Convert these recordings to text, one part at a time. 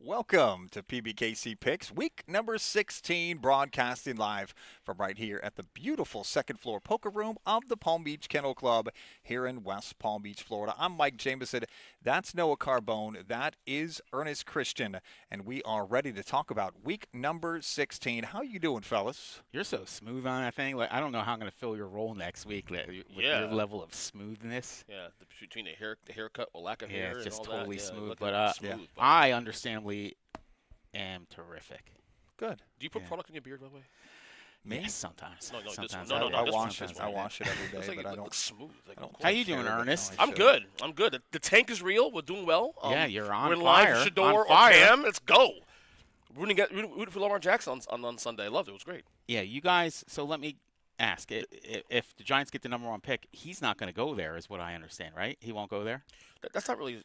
Welcome to PBKC Picks, week number 16, broadcasting live from right here at the beautiful second floor poker room of the Palm Beach Kennel Club here in West Palm Beach, Florida. I'm Mike Jameson. That's Noah Carbone. That is Earnest Christian. And we are ready to talk about week number 16. How you doing, fellas? You're so smooth on that thing. Like, I don't know how I'm going to fill your role next week with your level of smoothness. Yeah, between the haircut or lack of hair, it's just and all totally that. smooth. Yeah, But I understandably am terrific. Good. Do you put product in your beard, by the way? Me? Yes, sometimes. No, sometimes no, I this wash one, it. I wash it every day, It's like but it I don't. looks smooth. Like, I don't How you care, doing, but Ernest? I I'm should. good. I'm good. The tank is real. We're doing well. Yeah, you're on We're in fire. live Shador On or fire. Cam. Let's go. Rooting for Lamar Jackson on Sunday. I loved it. It was great. Yeah, you guys. So let me ask: if the Giants get the #1 pick, he's not going to go there, is what I understand, right? He won't go there. That's not really.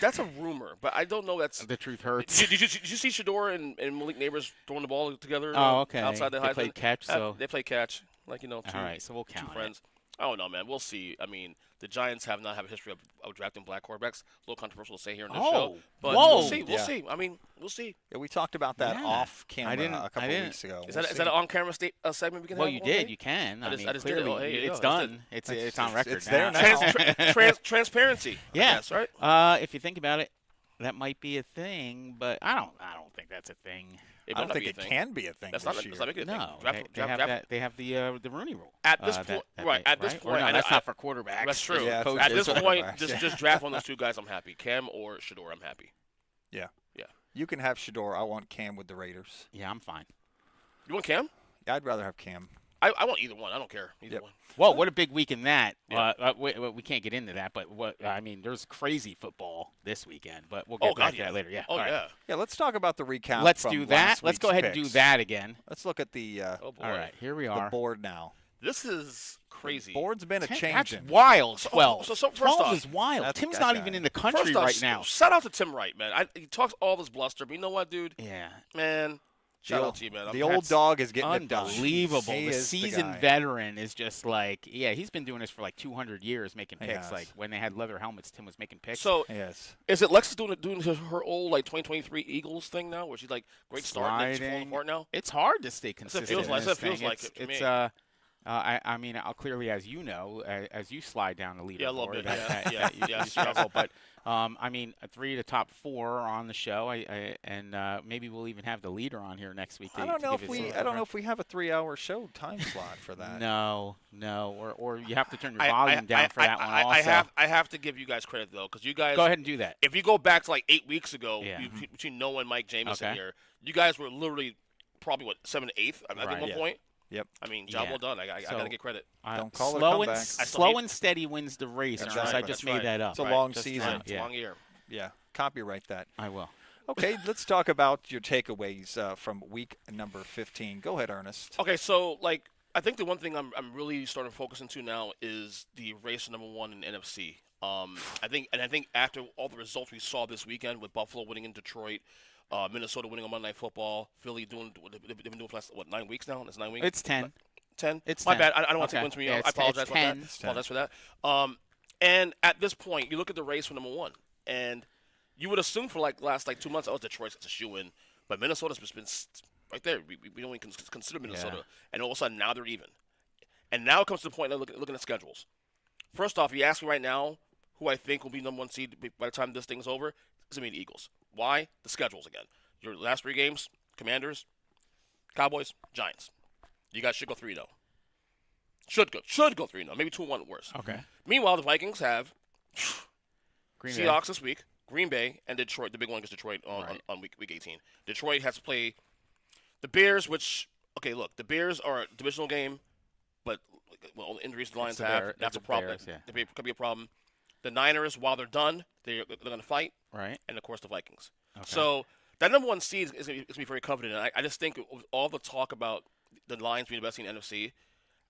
That's a rumor, but I don't know. That's The truth hurts. Did you see Shador and Malik Neighbors throwing the ball together? Oh, okay. Outside the They Heisman? played catch, so They play catch, like two. all right. So we'll Two count friends. I don't know, man. We'll see. I mean, the Giants have not have a history of drafting black quarterbacks. A little controversial to say here on this show, but whoa. we'll see. We'll Yeah. see. I mean, we'll see. Yeah, we talked about that Yeah. off camera a couple didn't- weeks ago. Is We'll that see. an on-camera segment we can Well, have? you one did. day? You can. I just did it. clearly, Oh, hey, it's yo, I just done. did. It's on record it's there now. Transparency. Yeah. I guess, right? If you think about it, that might be a thing, but I don't think that's a thing. It I might don't not think be a it thing. can be a thing That's this not year. making it a thing. No, Draft- they have draft- that. They have the Rooney Rule At this that- point, that right? they- At this right? point, Or no, I- that's I- not for quarterbacks. That's true. Yeah, Coaches. At this Coaches. point, Quarterbacks. just draft one of those two guys. I'm happy. Cam or Shador. I'm happy. You can have Shador. I want Cam with the Raiders. Yeah, I'm fine. You want Cam? I'd rather have Cam. I want either one. I don't care. Either Yep. one. Well, what a big week in that. Yeah. We can't get into that, but there's crazy football this weekend, but we'll Oh, get back God, to yeah. that later. Yeah. Oh, All right. yeah. Yeah, let's talk about the recap. Let's from do that. last Let's go week's ahead and do picks. that again. Let's look at the Oh, boy. All right, here we the are. board now. This is crazy. Board's been a That's changing. wild. So- 12. so first 12 off, is wild. that's Tim's that not guy. even in the country First off, right now. shout out to Tim Wright, man. He talks all this bluster, but you know what, dude? Yeah. Man, shout out to you, man. The old dog is getting it done. Unbelievable. He The is the seasoned guy. veteran is just like, he's been doing this for like 200 years, making He picks. has. Like when they had leather helmets, Tim was making picks. So, Yes. is it Lex doing her old like 2023 Eagles thing now, where she's like great start and then she's falling Sliding. apart now? It's hard to stay what it consistent. feels in like. this It feels thing. like it to It's me. I mean, I'll clearly, as you know, as you slide down the leaderboard, Yeah, a little bit, that yeah. you Yeah. struggle. But I mean, 3 of the top 4 on the show, and maybe we'll even have the leader on here next week. I don't know if we have a 3-hour show time slot for that. No, or you have to turn your volume down for that one. Also, I have to give you guys credit though, because you guys. go ahead and do that. If you go back to like 8 weeks ago, Yeah. between Noah and Mike Jameson Okay. here, you guys were literally probably 7th, 8th at Right. one Yeah. point. Yep. I mean, job Yeah. well done. I So- gotta get credit. Don't call it a slow comeback. slow and steady wins the race. That's Ernest. right. I just That's made right. that up. It's a Right. long Just season. now. It's a Yeah. long year. Yeah. Copyright that. I will. Okay, let's talk about your takeaways from week number 15. Go ahead, Ernest. Okay, so like I think the one thing I'm really starting to focus into now is the race #1 in NFC. I think after all the results we saw this weekend with Buffalo winning in Detroit, Minnesota winning on Monday Night Football, Philly they've been doing for the last 9 weeks now. It's 9 weeks. It's 10. 10. It's my 10. bad. I don't want to Okay. take wins from you. Yeah, I it's apologize it's about 10. that. It's Apologize for that. And at this point, you look at the race for #1, and you would assume for like last 2 months, oh, Detroit's a shoe-in, but Minnesota's just been right there. We don't even consider Minnesota, Yeah. and all of a sudden now they're even. And now it comes to the point of looking at schedules. First off, you ask me right now who I think will be #1 seed by the time this thing's over. It's going to be the Eagles. Why? The schedules again. Your last 3 games, Commanders, Cowboys, Giants. You guys should go 3-0. Should go 3-0. Maybe 2-1 at worst. Okay. Meanwhile, the Vikings have Green Bay. Seahawks this week, Green Bay, and Detroit. The big one is Detroit Right. on week 18. Detroit has to play the Bears, which, okay, look, the Bears are a divisional game, but all the injuries the Lions the have, Bears- that's it's a the problem. Bears, yeah. Could be a problem. The Niners, while they're done, they're going to fight, Right. and, of course, the Vikings. Okay. So that #1 seed is going to be very confident. I just think with all the talk about the Lions being the best team in the NFC,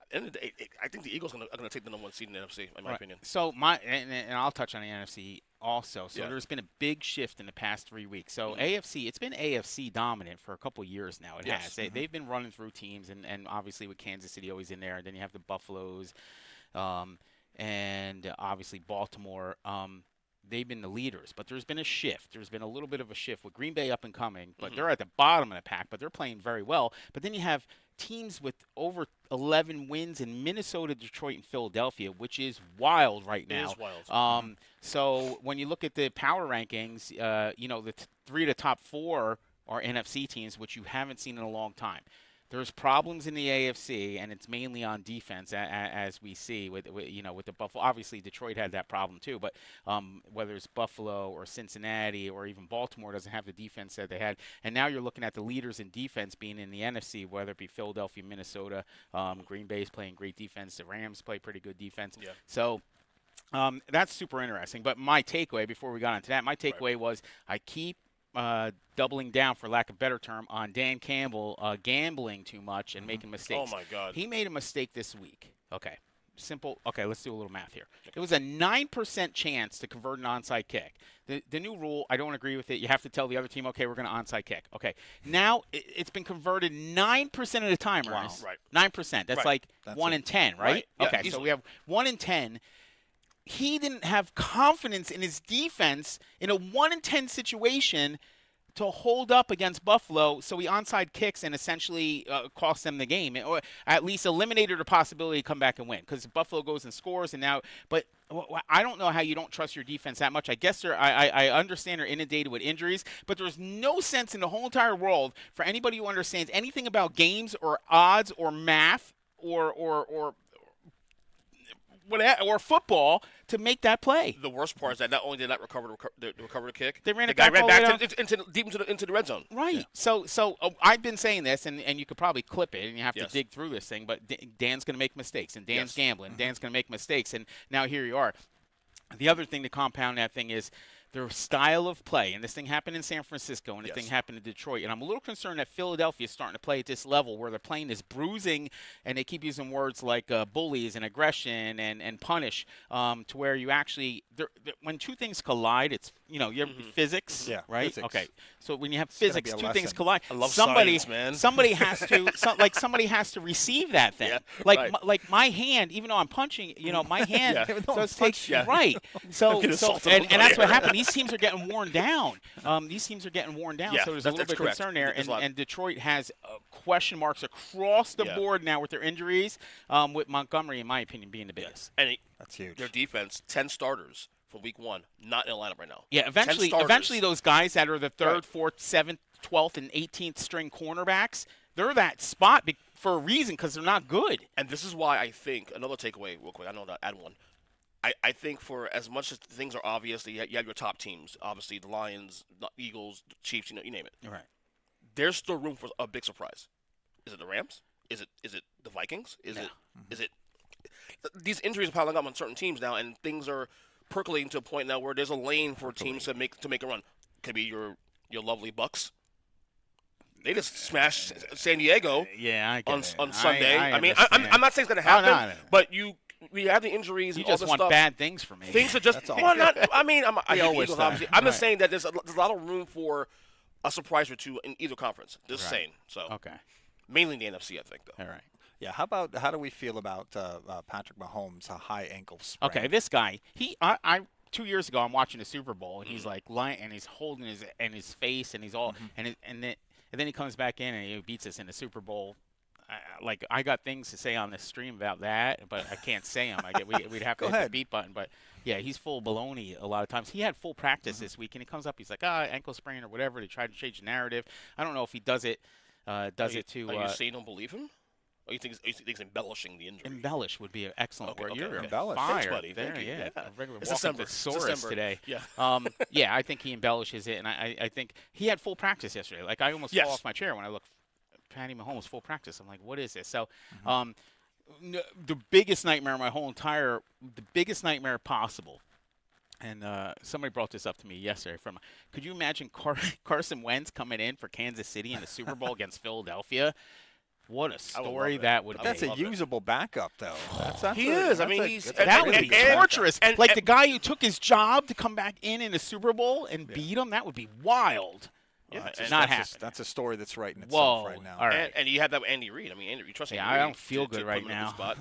at the end of the day, I think the Eagles are going to take the #1 seed in the NFC, in my Right. opinion. So and I'll touch on the NFC also. So Yeah. there's been a big shift in the past 3 weeks. So AFC, it's been AFC dominant for a couple years now. It Yes. has. They've been running through teams, and obviously with Kansas City always in there. And then you have the Buffaloes, and obviously Baltimore. they've been the leaders, but there's been a shift. There's been a little bit of a shift with Green Bay up and coming, but they're at the bottom of the pack, but they're playing very well. But then you have teams with over 11 wins in Minnesota, Detroit, and Philadelphia, which is wild right now. It is wild. So when you look at the power rankings, the 3 of the top 4 are NFC teams, which you haven't seen in a long time. There's problems in the AFC, and it's mainly on defense, as we see with the Buffalo. Obviously, Detroit had that problem too, but whether it's Buffalo or Cincinnati or even Baltimore doesn't have the defense that they had. And now you're looking at the leaders in defense being in the NFC, whether it be Philadelphia, Minnesota, Green Bay's playing great defense. The Rams play pretty good defense. Yeah. So that's super interesting. But my takeaway, before we got into that, was I keep doubling down, for lack of a better term, on Dan Campbell gambling too much and making mistakes. Oh, my God. He made a mistake this week. Okay. Simple. Okay, let's do a little math here. It was a 9% chance to convert an onside kick. The new rule, I don't agree with it. You have to tell the other team, okay, we're going to onside kick. Okay. Now it's been converted 9% of the time, Ernest. Right. 9%. That's like That's 1 in 10, right? Yeah, okay, easily. so we have 1 in 10. He didn't have confidence in his defense in a 1 in 10 situation to hold up against Buffalo, so he onside kicks and essentially cost them the game, or at least eliminated the possibility to come back and win, because Buffalo goes and scores, and now. But I don't know how you don't trust your defense that much. I guess I understand they're inundated with injuries, but there's no sense in the whole entire world for anybody who understands anything about games or odds or math or football to make that play. The worst part is that not only did not recover the kick, They ran the it guy back ran all the way back deep into the red zone. Right. Yeah. So I've been saying this, and you could probably clip it, and you have to Yes. dig through this thing, but Dan's going to make mistakes, and Dan's Yes. gambling. Dan's going to make mistakes, and now here you are. The other thing to compound that thing is their style of play, and this thing happened in San Francisco, and this thing happened in Detroit, and I'm a little concerned that Philadelphia is starting to play at this level where they're playing this bruising, and they keep using words like bullies and aggression and punish, to where you actually when two things collide, it's you have physics, Yeah, right? physics. Okay, so when you have It's gonna physics, be a two things lesson. collide. I love somebody, science, man. somebody has to, somebody has to receive that thing. Yeah, like right. like my hand, even though I'm punching, my hand. Yeah. So it's Punch, yeah. right. So Get assaulted and over that's what there. happened. These teams are getting worn down. These teams are getting worn down. Yeah, So there's a little that's bit of correct. concern there. There's a lot. And Detroit has question marks across the Yeah. board now with their injuries, with Montgomery, in my opinion, being the biggest. And That's huge. their defense, 10 starters from week 1, not in the lineup right now. Yeah, 10 eventually starters. those guys that are the 3rd, Right. 4th, 7th, 12th, and 18th string cornerbacks, they're that spot for a reason, because they're not good. And this is why I think, another takeaway real quick, I know that I'll add one. I think for as much as things are obvious, you have your top teams, obviously the Lions, the Eagles, the Chiefs, you name it. Right. There's still room for a big surprise. Is it the Rams? Is it the Vikings? Is it these injuries are piling up on certain teams now, and things are percolating to a point now where there's a lane for teams to make a run. Could be your lovely Bucks. They just smashed San Diego Yeah, I get on it. Sunday. I mean, understand. I'm not saying it's going to happen, no. but we have the injuries. You and all just this want stuff. bad things for me. Things are just That's all. well, not. I mean, I hate the always Eagles, say. obviously. I'm just Right. saying that there's a lot of room for a surprise or two in either conference. Just Right. saying. So Okay. mainly in the NFC, I think, though. All right. Yeah, how do we feel about Patrick Mahomes, a high ankle sprain? Okay, this guy, I 2 years ago, I'm watching the Super Bowl, and he's like lying, and he's holding his face, and he's all, and then he comes back in and he beats us in the Super Bowl. I got things to say on this stream about that, but I can't say them. We'd have to Go hit ahead. the beat button, but yeah, he's full baloney a lot of times. He had full practice this week, and he comes up, he's like, ankle sprain or whatever. They tried to change the narrative. I don't know if he does it to Are you saying you don't believe him? Or you think he's embellishing the injury? embellish would be an excellent word. Okay, You're okay. Embellish. fire Thanks, buddy. there, Thank you. yeah. Yeah. A regular It's walking December. It's thesaurus December. today. Yeah. Yeah, I think he embellishes it, and I think he had full practice yesterday. Like, I almost Yes. fell off my chair when I looked. Patty Mahomes full practice. I'm like, what is this? So, the biggest nightmare the biggest nightmare possible. And somebody brought this up to me yesterday. Could you imagine Carson Wentz coming in for Kansas City in the Super Bowl against Philadelphia? What a story love it. that would be. That's a love it. usable backup, though. He is. I mean, That would be and- torturous. and- Like the guy who took his job to come back in a Super Bowl and beat him, that would be wild. Yeah, That's and not that's happening. that's a story that's writing itself Whoa, right now. all right. And you had that with Andy Reid. I mean, you trust Andy Yeah, Reid. I don't feel to good put right him in a good now. spot.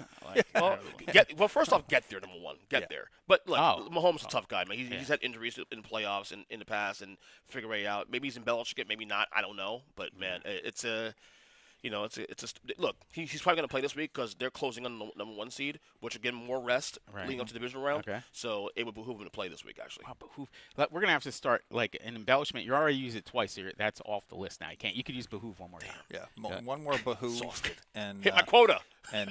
Like, Well, first off, get there, number one. Get there. But look, Mahomes is a tough guy, man. He's had injuries in the playoffs and in the past, and figure it out. Maybe he's embellished it, maybe not. I don't know. But man, it's a. Look. He's probably going to play this week because they're closing on the number 1 seed, which will give him more rest leading up to the divisional round. Okay. So it would behoove him to play this week, actually. Wow, behoove. We're gonna have to start like an embellishment. You already used it twice, so that's off the list now. You can't. You could use behoove one more time. Yeah, one more behoove and Hit my quota. and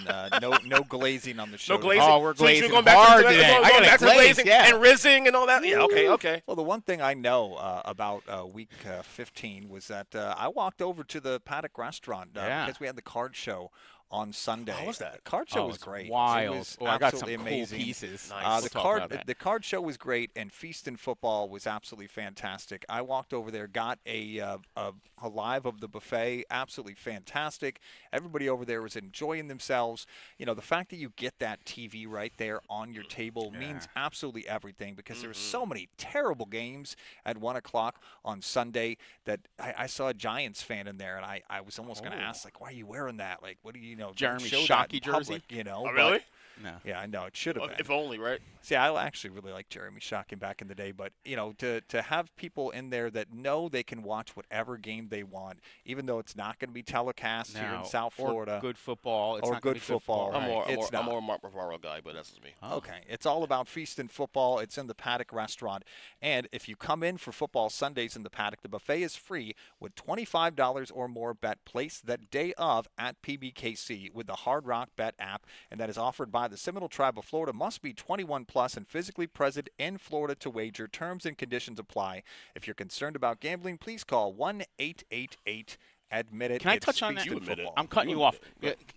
no glazing on the show. No glazing. Oh, we're So you're glazing going back hard to, today. going I gotta back to glaze, glazing yeah. and rizzing and all that. Yeah, okay. Well, the one thing I know about week 15 was that I walked over to the Paddock restaurant because we had the card show on Sunday. How was that? The card show was it's great. Wild. It was I got some absolutely cool amazing. pieces. Nice. The card show was great, and Feast and Football was absolutely fantastic. I walked over there, got a live of the buffet, absolutely fantastic. Everybody over there was enjoying themselves. You know, the fact that you get that TV right there on your table means absolutely everything because there's so many terrible games at 1 o'clock on Sunday that I saw a Giants fan in there, and I was almost going to ask, like, why are you wearing that? Like, what do you know? Jeremy show that Shockey in public, jersey? you know? Oh, really? No. Yeah, I know it should have been. If only, right? See, I actually really like Jeremy Shockey back in the day, but you know, to have people in there that know they can watch whatever game they want, even though it's not going to be telecast here in South Florida, or good football, it's or not gonna good be football. Right. I'm more a Mark Bavaro guy, but that's just me. Oh. Okay, it's all about Feast and Football. It's in the Paddock restaurant, and if you come in for football Sundays in the Paddock, the buffet is free with $25 or more bet placed that day of at PBKC with the Hard Rock Bet app, and that is offered by the Seminole Tribe of Florida. Must be 21 plus and physically present in Florida to wager. Terms and conditions apply. If you're concerned about gambling, please call 1-888-ADMIT-IT. Can I touch on that? You admit it. I'm cutting you off.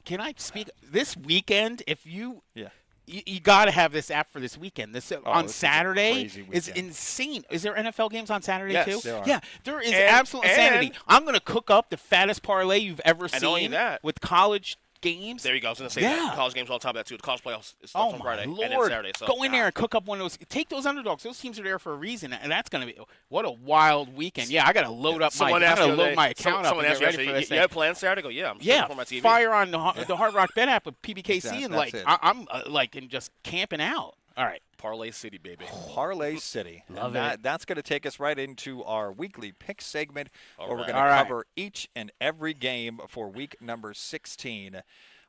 Can I speak this weekend? If you Yeah. You got to have this app for this weekend. This on this is a Saturday crazy is weekend. insane. Is there NFL games on Saturday Yes, too? there are. Yeah, there is And- absolute insanity. and- I'm gonna cook up the fattest parlay you've ever And only seen that- with college games. There you go. I was going to say Yeah. that. College games on top of that, too. The college playoffs is Oh on my Friday Lord! and then Saturday. So, Go in there and cook up one of those. Take those underdogs. Those teams are there for a reason, and that's going to be what a wild weekend. Yeah, I got to load up Someone I asked gotta the other load day- my account up someone and asked get me ready for yesterday, this you thing. have plans Saturday? I go, yeah. I'm sitting Yeah, before my TV. fire on the Hard Rock Bet app with PBKC, Exactly, and that's like it. I'm like and just camping out. All right. Parlay City, baby. Parlay City. Love and it. That's going to take us right into our weekly pick segment where we're right. going to All right. cover each and every game for week number 16.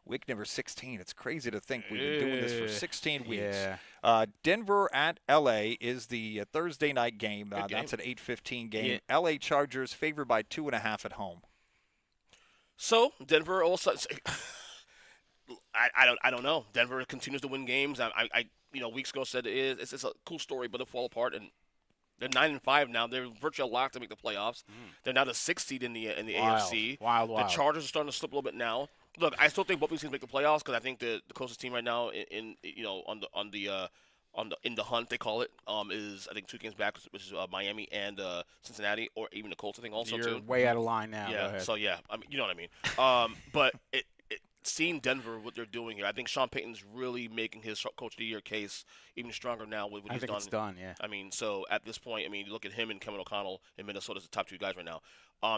Week number 16. It's crazy to think we've been doing this for 16 weeks. Yeah. Denver at LA is the Thursday night game. Good game. That's an 8:15 game. LA Chargers favored by 2.5 at home. So, Denver also. I don't know. Denver continues to win games. Weeks ago said it's a cool story, but it'll fall apart. And they're 9-5 now. They're virtually locked to make the playoffs. They're now the 6th seed in the AFC. Wild. The Chargers are starting to slip a little bit now. Look, I still think both these teams make the playoffs because I think the closest team right now in the hunt they call it is I think 2 games back, which is Miami and Cincinnati, or even the Colts I think also You're too. way out of line now. Go Yeah. ahead. So yeah, I mean you know what I mean. But seeing Denver what they're doing here, I think Sean Payton's really making his coach of the year case even stronger now with what I he's think done. it's done. Yeah. I mean, so at this point, I mean, you look at him and Kevin O'Connell in Minnesota as the top 2 guys right now.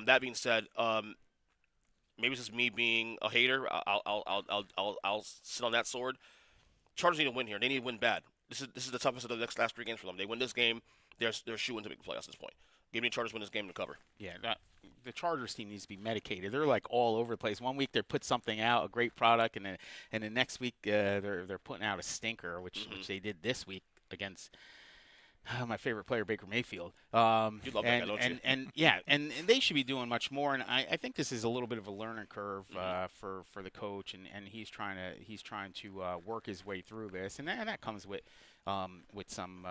That being said, maybe it's just me being a hater. I'll sit on that sword. Chargers need to win here. They need to win last 3 games for them. They win this game, they're shooing to make the playoffs at this point. Give me the Chargers win this game to cover. Yeah, the Chargers team needs to be medicated. They're like all over the place. One week they put something out, a great product, and the next week they're putting out a stinker, which they did this week against my favorite player, Baker Mayfield. You love that guy, don't you? And they should be doing much more. And I think this is a little bit of a learning curve for the coach, and he's trying to work his way through this, and that comes with some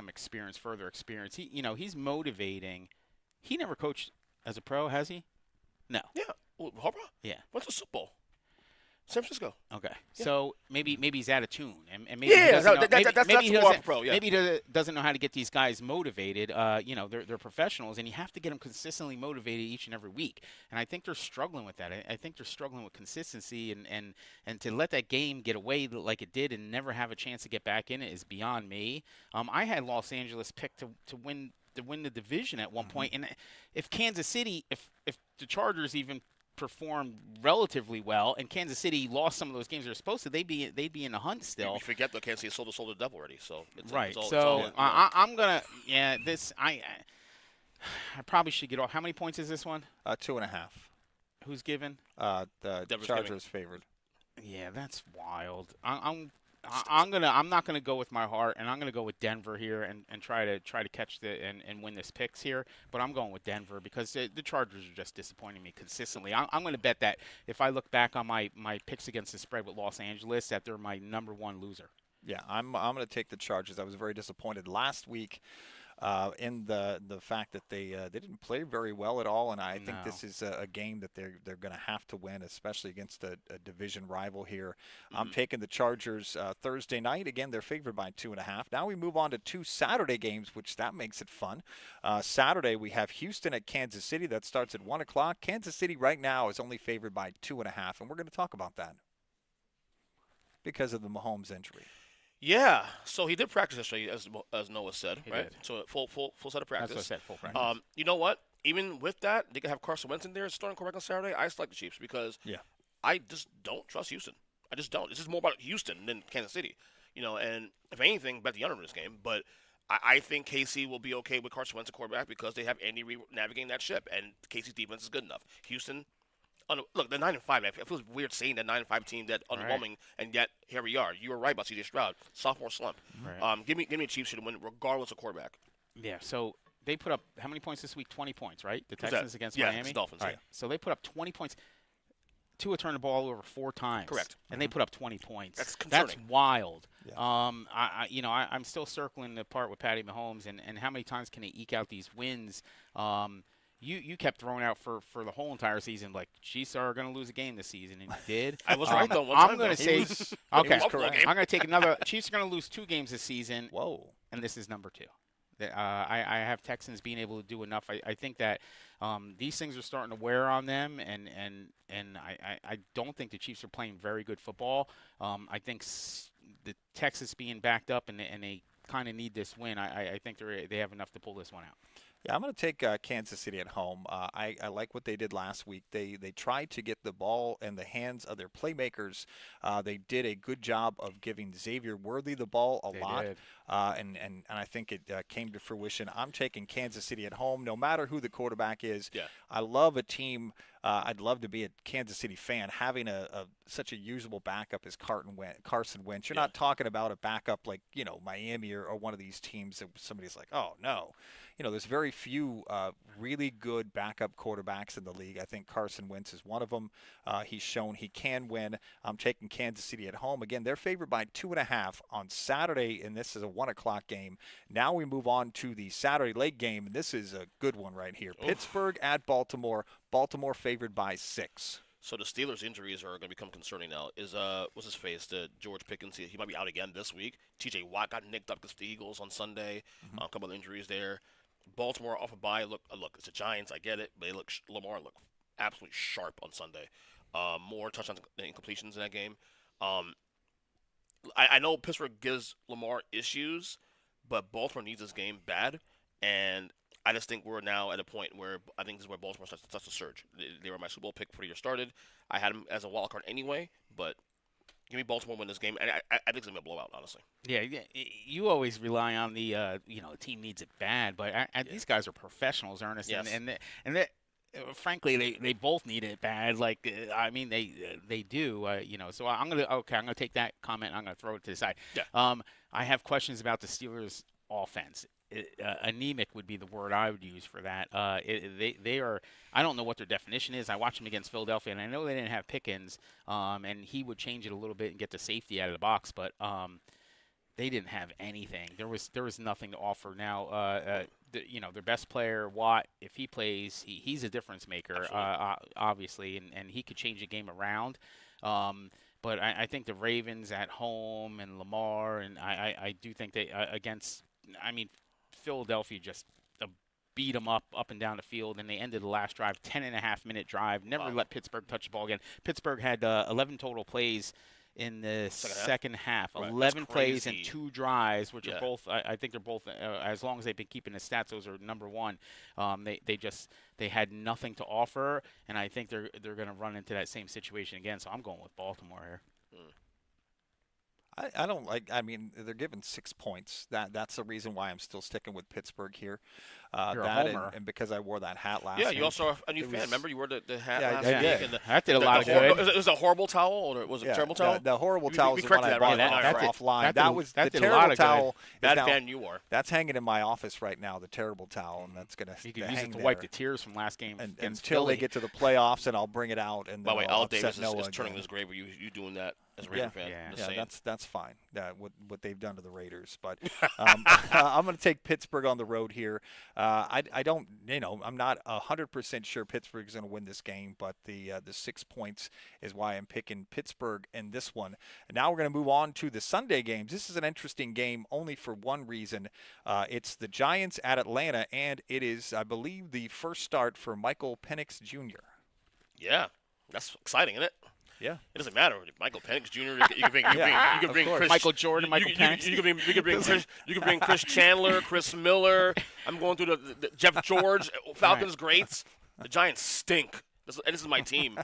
experience, further experience. He's motivating. He never coached as a pro, has he? No. Yeah. Well, Harbaugh? Yeah. Went to the Super Bowl. San Francisco. Okay. Yeah. So maybe he's out of tune, and maybe Yeah, he doesn't know, that's maybe he more doesn't, pro, yeah. maybe he doesn't know how to get these guys motivated. They're professionals, and you have to get them consistently motivated each and every week. And I think they're struggling with that. I think they're struggling with consistency, and to let that game get away like it did and never have a chance to get back in it is beyond me. I had Los Angeles picked to win to win the division at one point. And if Kansas City, if the Chargers even performed relatively well, and Kansas City lost some of those games they're supposed to, they'd be in the hunt still. You forget that Kansas City sold the devil already, so it's right. It's all, so it's all, I'm gonna I probably should get off. How many points is this one? 2.5. Who's given? The Denver's Chargers favored. Yeah, that's wild. I'm not gonna go with my heart, and I'm gonna go with Denver here and try to catch and win this picks here. But I'm going with Denver because the Chargers are just disappointing me consistently. I'm gonna bet that if I look back on my picks against the spread with Los Angeles, that they're my #1 loser. Yeah, I'm going to take the Chargers. I was very disappointed last week in the fact that they didn't play very well at all, and I think this is a game that they're going to have to win, especially against a division rival here. I'm taking the Chargers Thursday night. Again, they're favored by 2.5. Now we move on to 2 Saturday games, which that makes it fun. Saturday we have Houston at Kansas City. That starts at 1 o'clock. Kansas City right now is only favored by 2.5, and we're going to talk about that because of the Mahomes injury. Yeah, so he did practice yesterday, as Noah said, He right? did. So full set of practice. That's what I said. Full practice. You know what? Even with that, they could have Carson Wentz in there starting quarterback on Saturday. I select the Chiefs because I just don't trust Houston. I just don't. This is more about Houston than Kansas City, And if anything, bet the under in this game. But I think KC will be okay with Carson Wentz at quarterback because they have Andy Reid navigating that ship, and KC's defense is good enough. Houston. Look, they're 9-5. It feels weird saying that 9-5 team that underwhelming, and yet here we are. You were right about C.J. Stroud, sophomore slump. Right. Give me a Chiefs to win regardless of quarterback. Yeah. So they put up how many points this week? 20 points, right? The Texans against Yeah, Miami. it's Dolphins. All right. So they put up 20 points. Tua turned the ball over 4 times. Correct. And they put up 20 points. That's concerning. That's wild. Yeah. I'm still circling the part with Patty Mahomes and how many times can he eke out these wins? You kept throwing out for the whole entire season, like, Chiefs are going to lose a game this season, and he did. I was right, though. I'm going to say, okay, correct. I'm going to take another. Chiefs are going to lose 2 games this season. Whoa. And this is number 2. I have Texans being able to do enough. I think that these things are starting to wear on them, and I don't think the Chiefs are playing very good football. I think the Texas being backed up, and they kind of need this win. I think they have enough to pull this one out. Yeah, I'm going to take Kansas City at home. I like what they did last week. They tried to get the ball in the hands of their playmakers. They did a good job of giving Xavier Worthy the ball a lot. Did. And I think it came to fruition. I'm taking Kansas City at home, no matter who the quarterback is. Yeah. I love a team. I'd love to be a Kansas City fan. Having such a usable backup as Carson Wentz. You're not talking about a backup like Miami or one of these teams that somebody's like, oh no. There's very few really good backup quarterbacks in the league. I think Carson Wentz is one of them. He's shown he can win. I'm taking Kansas City at home. Again, they're favored by 2.5 on Saturday, and this is a 1 o'clock game. Now we move on to the Saturday late game, and this is a good one right here. Oof. Pittsburgh at Baltimore. Baltimore favored by 6. So the Steelers' injuries are going to become concerning now. What's his face? George Pickens. He might be out again this week. T.J. Watt got nicked up against the Eagles on Sunday. A couple of injuries there. Baltimore off a bye. Look, it's the Giants. I get it, but Lamar looked absolutely sharp on Sunday. More touchdowns and incompletions in that game. I know Pittsburgh gives Lamar issues, but Baltimore needs this game bad, and I just think we're now at a point where I think this is where Baltimore starts to surge. They were my Super Bowl pick before the year started. I had them as a wild card anyway, but give me Baltimore win this game, and I think it's going to be a blowout, honestly. Yeah, you always rely on the the team needs it bad, but these guys are professionals, Earnest, Yes. and frankly they both need it bad. Like they do, So I'm gonna take that comment. I'm gonna throw it to the side. Yeah. I have questions about the Steelers' offense. Anemic would be the word I would use for that. They are. I don't know what their definition is. I watched them against Philadelphia, and I know they didn't have Pickens, and he would change it a little bit and get the safety out of the box, but they didn't have anything. There was nothing to offer. Now, their best player Watt, if he plays, he's a difference maker, obviously, and he could change the game around. But I think the Ravens at home and Lamar, and I do think they against. I mean, Philadelphia just beat them up and down the field, and they ended the last drive, 10.5-minute drive. Never let Pittsburgh touch the ball again. Pittsburgh had 11 total plays in the Second half. Right. 11 plays and crazy. 2 drives, which Yeah. are both. I think they're both. As long as they've been keeping the stats, those are number one. They had nothing to offer, and I think they're going to run into that same situation again. So I'm going with Baltimore here. I don't like. I mean, they're given 6 points. That's the reason why I'm still sticking with Pittsburgh here. You're a that homer. and because I wore that hat last. Yeah, week. you also are a new It fan. was- Remember, you wore the hat Yeah, last I week. did. And That did a lot of good. It was a horrible towel, or was it a terrible towel? The horrible We- towel we is the one corrected I that, bought right? off- That offline. did- Was that the did a lot terrible of good. towel. Bad is now- fan you are. That's hanging in my office right now. The terrible towel, and that's gonna. You can hang use it to there. wipe the tears from last game And against until Philly. they get to the playoffs, and I'll bring it out. And By the way, then Al I'll upset Davis Noah is turning again. his grave with you doing that as a Raider fan. Yeah. Just Yeah, saying. that's fine. What they've done to the Raiders, but I'm going to take Pittsburgh on the road here. I don't, I'm not 100% sure Pittsburgh's going to win this game, but the 6 points is why I'm picking Pittsburgh in this one. And now we're going to move on to the Sunday games. This is an interesting game only for one reason. It's the Giants at Atlanta, and it is, I believe, the first start for Michael Penix Jr. Yeah, that's exciting, isn't it? Yeah. It doesn't matter. Michael Penix Jr. You can bring, you can of bring course. Chris, Michael Jordan, Michael you Penix. can bring Chris Chandler, Chris Miller. I'm going through the Jeff George, Falcons greats. The Giants stink. This is my team.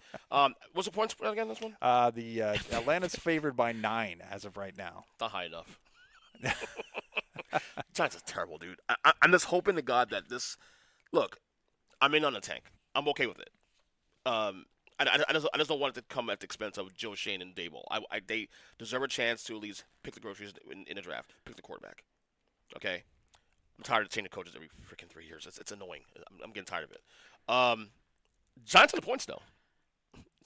What's the point spread again? This one? The Atlanta's favored by 9 as of right now. Not high enough. Giants are terrible, dude. I'm just hoping to God that this. Look, I'm in on the tank. I'm okay with it. I just don't want it to come at the expense of Joe Shane and Dable. They deserve a chance to at least pick the groceries in a draft, pick the quarterback. Okay, I'm tired of changing coaches every freaking 3 years. It's annoying. I'm getting tired of it. Giants on the points though.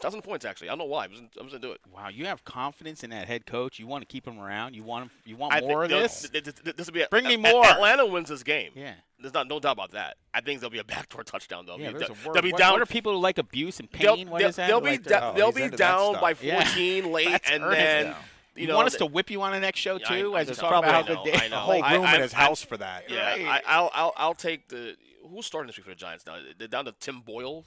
Giants on the points actually. I don't know why. I'm just gonna do it. Wow, you have confidence in that head coach. You want to keep him around. You want I more of think this. This will be. Bring me more. Atlanta wins this game. Yeah. There's no doubt about that. I think there'll be a backdoor touchdown though. Yeah, there's a word. They'll be What, down. what are people who like abuse and They'll, pain? What they'll, is that? they'll be Like da- Oh, they'll he's be into that down stuff. by Yeah. 14 late, That's and Ernest, then though. You want us to whip you on the next show Yeah, too, I- as we it's talk probably- about I how know, good I day. know. A whole room I- in his house for that. Yeah, Right. I'll take the. Who's starting this week for the Giants now? They're down to Tim Boyle.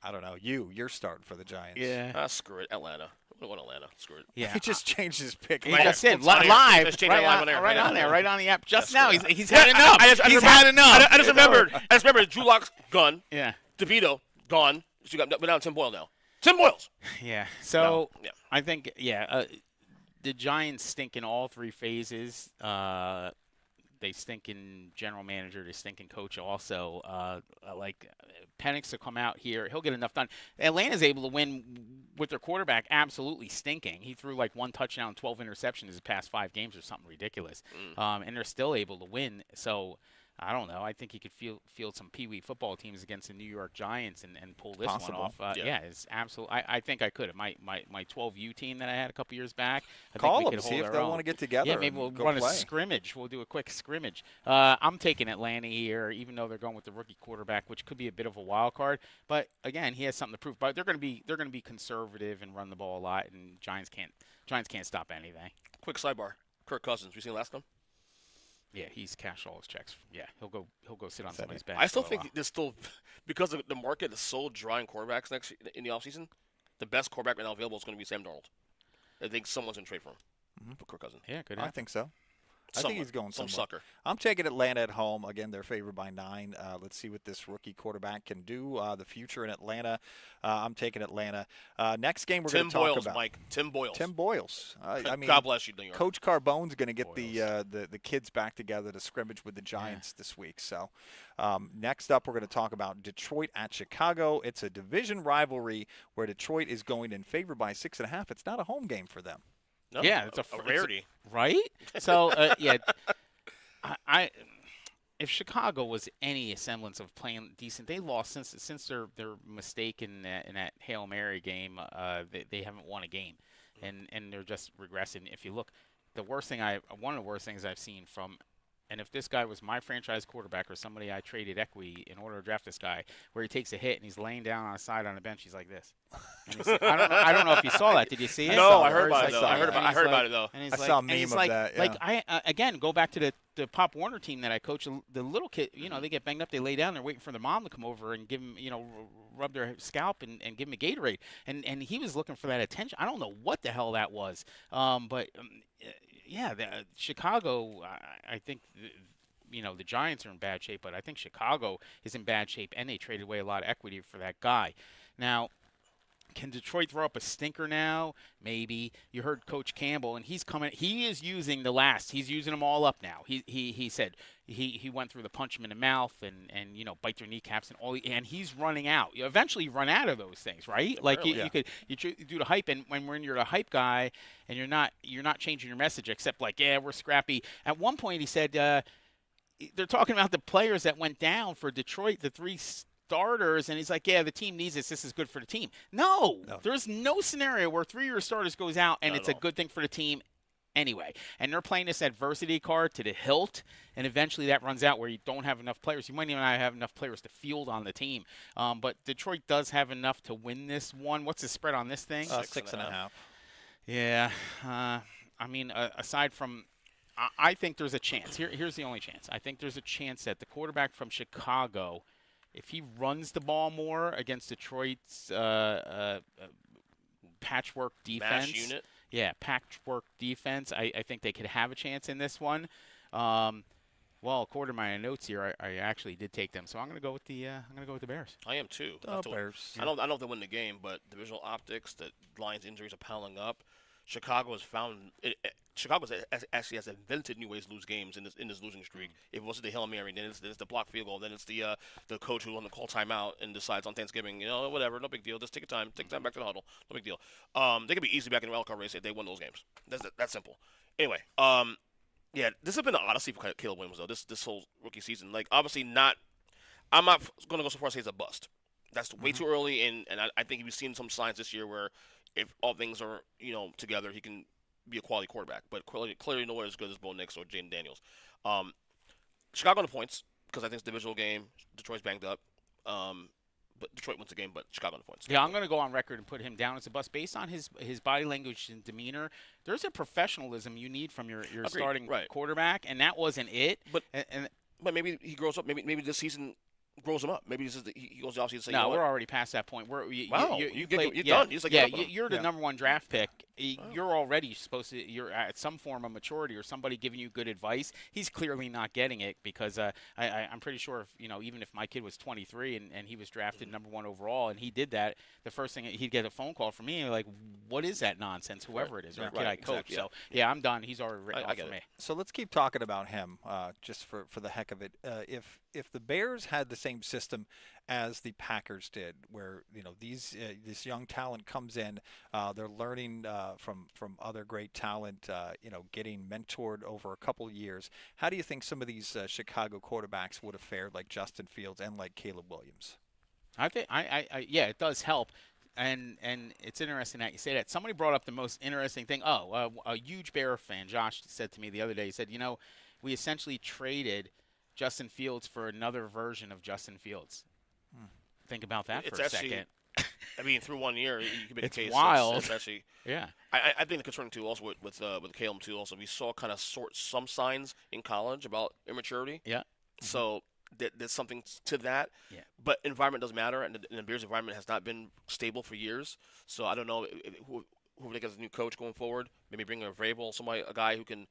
I don't know. You're starting for the Giants. Yeah. Screw it, Atlanta. I'm going to Atlanta. Screw it. Yeah. He just changed his pick. He Right just here. said It's on air. live, Just change right, it live on, on air. right Right on on there, air. right on the app. Just Yeah, now, screw he's had enough. I He's had enough. I just remembered. Drew Lock's gone. Yeah. DeVito gone. So you got now Tim Boyle now. Tim Boyle's. Yeah. So Yeah. I think the Giants stink in all 3 phases. They stink in general manager. They stink in coach also. Penix will come out here. He'll get enough done. Atlanta's able to win with their quarterback absolutely stinking. He threw 1 touchdown, 12 interceptions his past 5 games or something ridiculous. And they're still able to win. So I don't know. I think he could field some Pee Wee football teams against the New York Giants and pull this Possible. one off. Yeah. It's absolutely. I think I could. My 12U team that I had a couple years back. I Call think we them, could see hold if our they own. want to get together. Yeah, maybe and we'll go run play. a scrimmage. We'll do a quick scrimmage. I'm taking Atlanta here, even though they're going with the rookie quarterback, which could be a bit of a wild card. But again, he has something to prove. But they're going to be conservative and run the ball a lot, and Giants can't stop anything. Quick sidebar. Kirk Cousins. You seen last time? Yeah, he's cashed all his checks. Yeah, he'll go sit on somebody's bench. I still for a think while. there's still because the market is so dry in quarterbacks in the offseason, the best quarterback right now available is going to be Sam Darnold. I think someone's going to trade for him. For Kirk Cousins. Yeah, good. I think so. I think he's going some somewhere. sucker. I'm taking Atlanta at home. Again, they're favored by 9. Let's see what this rookie quarterback can do. The future in Atlanta. I'm taking Atlanta. Next game we're going Tim to talk Boyles, about. Mike. Tim Boyles. Tim Boyles. I mean, God bless you, New York. Coach Carbone's going to get the kids back together to scrimmage with the Giants this week. So next up, we're going to talk about Detroit at Chicago. It's a division rivalry where Detroit is going in favor by 6.5. It's not a home game for them. No, Yeah, it's a rarity. right? So yeah, I if Chicago was any semblance of playing decent, they lost since their mistake in that Hail Mary game. They haven't won a game, and they're just regressing. If you look, one of the worst things I've seen from. And if this guy was my franchise quarterback or somebody I traded equity in order to draft this guy, where he takes a hit and he's laying down on the side on the bench, he's like this. And he's, I don't know if you saw that. Did you see it? No, I Or heard he's about it like- though. I heard and he's about like- it though. And he's I like, saw a and he's meme of like, that, yeah. Like again, go back to the Pop Warner team that I coach, the little kid, they get banged up, they lay down, they're waiting for the mom to come over and give them, rub their scalp and give them a Gatorade. And he was looking for that attention. I don't know what the hell that was. Chicago, I think, the Giants are in bad shape, but I think Chicago is in bad shape, and they traded away a lot of equity for that guy. Now, can Detroit throw up a stinker now? Maybe. You heard Coach Campbell, and he's coming. He is using the last. He's using them all up now. He said he went through the punch him in the mouth and bite their kneecaps and all. And he's running out. You eventually run out of those things, right? Like you do the hype, and when you're the hype guy and you're not changing your message except like, yeah, we're scrappy. At one point he said they're talking about the players that went down for Detroit, the three starters, and he's like, yeah, the team needs this. This is good for the team. No. There's no scenario where 3 of your starters goes out and it's a good thing for the team anyway. And they're playing this adversity card to the hilt, and eventually that runs out where you don't have enough players. You might even not have enough players to field on the team. But Detroit does have enough to win this one. What's the spread on this thing? 6.5. Yeah. Aside from I think there's a chance. Here's the only chance. I think there's a chance that the quarterback from Chicago, if he runs the ball more against Detroit's patchwork defense, mash unit. Yeah, patchwork defense. I think they could have a chance in this one. According to my notes here, I actually did take them, so I'm going to go with the Bears. I am too. Bears. I don't know if they win the game, but the visual optics, the Lions' injuries are piling up. Chicago has found Chicago actually has invented new ways to lose games in this losing streak. If it wasn't the Hail Mary, then it's the blocked field goal, then it's the coach who on the call timeout and decides on Thanksgiving, whatever, no big deal, just take time back to the huddle, no big deal. They could be easily back in the wild card race if they win those games. That's simple. Anyway, this has been an odyssey for Caleb Williams though. This whole rookie season, like obviously not. I'm not going to go so far as to say it's a bust. That's way too early, and I think we've seen some signs this year where if all things are together, he can be a quality quarterback. But clearly nowhere as good as Bo Nix or Jaden Daniels. Chicago on the points because I think it's a divisional game. Detroit's banged up, but Detroit wins the game. But Chicago on the points. Yeah, I'm going to go on record and put him down as a bust based on his body language and demeanor. There's a professionalism you need from your starting quarterback, and that wasn't it. But maybe he grows up. Maybe this season grows him up. Maybe this is he goes off season. No, we're already past that point. You're done. You're the number one draft pick. You're already supposed to. You're at some form of maturity or somebody giving you good advice. He's clearly not getting it because I'm pretty sure if even if my kid was 23 and he was drafted number 1 overall and he did that, the first thing he'd get a phone call from me like, what is that nonsense? Whoever it is, or a kid I coach. Exactly, So I'm done. He's already written off for me. So let's keep talking about him just for the heck of it. If the Bears had the same system as the Packers did, where this young talent comes in, they're learning from other great talent, getting mentored over a couple years. How do you think some of these Chicago quarterbacks would have fared, like Justin Fields and like Caleb Williams? I think it does help. And it's interesting that you say that. Somebody brought up the most interesting thing. A huge Bear fan, Josh, said to me the other day. He said, we essentially traded Justin Fields for another version of Justin Fields. Think about that for a second. I mean, through 1 year, you can make it's a case. Wild. It's actually, yeah. I think the concerning too also with Caleb too. Also, we saw kind of some signs in college about immaturity. Yeah. So there's something to that. Yeah. But environment does matter, and the Bears' environment has not been stable for years. So I don't know who they get as a new coach going forward. Maybe bring a Vrabel, a guy who can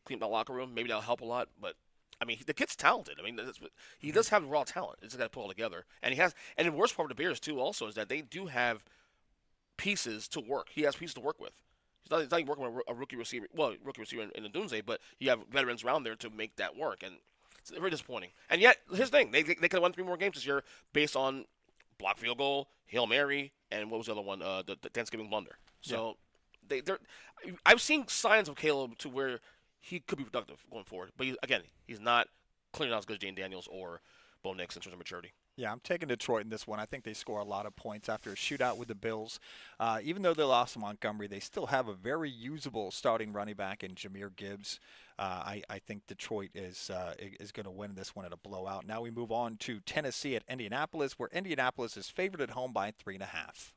clean the locker room. Maybe that'll help a lot. But I mean, the kid's talented. I mean, he does have raw talent. It's got to put it all together. And he has. And the worst part of the Bears too, also, is that they do have pieces to work. He has pieces to work with. He's not even working with a rookie receiver. Well, rookie receiver in the Doomsday, but you have veterans around there to make that work. And it's very disappointing. And yet, his thing, they could have won 3 more games this year based on block field goal, Hail Mary, and what was the other one? The Thanksgiving blunder. So I've seen signs of Caleb to where he could be productive going forward. But he's not clearly not as good as Jane Daniels or Bo Nix in terms of maturity. Yeah, I'm taking Detroit in this one. I think they score a lot of points after a shootout with the Bills. Even though they lost to Montgomery, they still have a very usable starting running back in Jahmyr Gibbs. I think Detroit is going to win this one at a blowout. Now we move on to Tennessee at Indianapolis, where Indianapolis is favored at home by 3.5.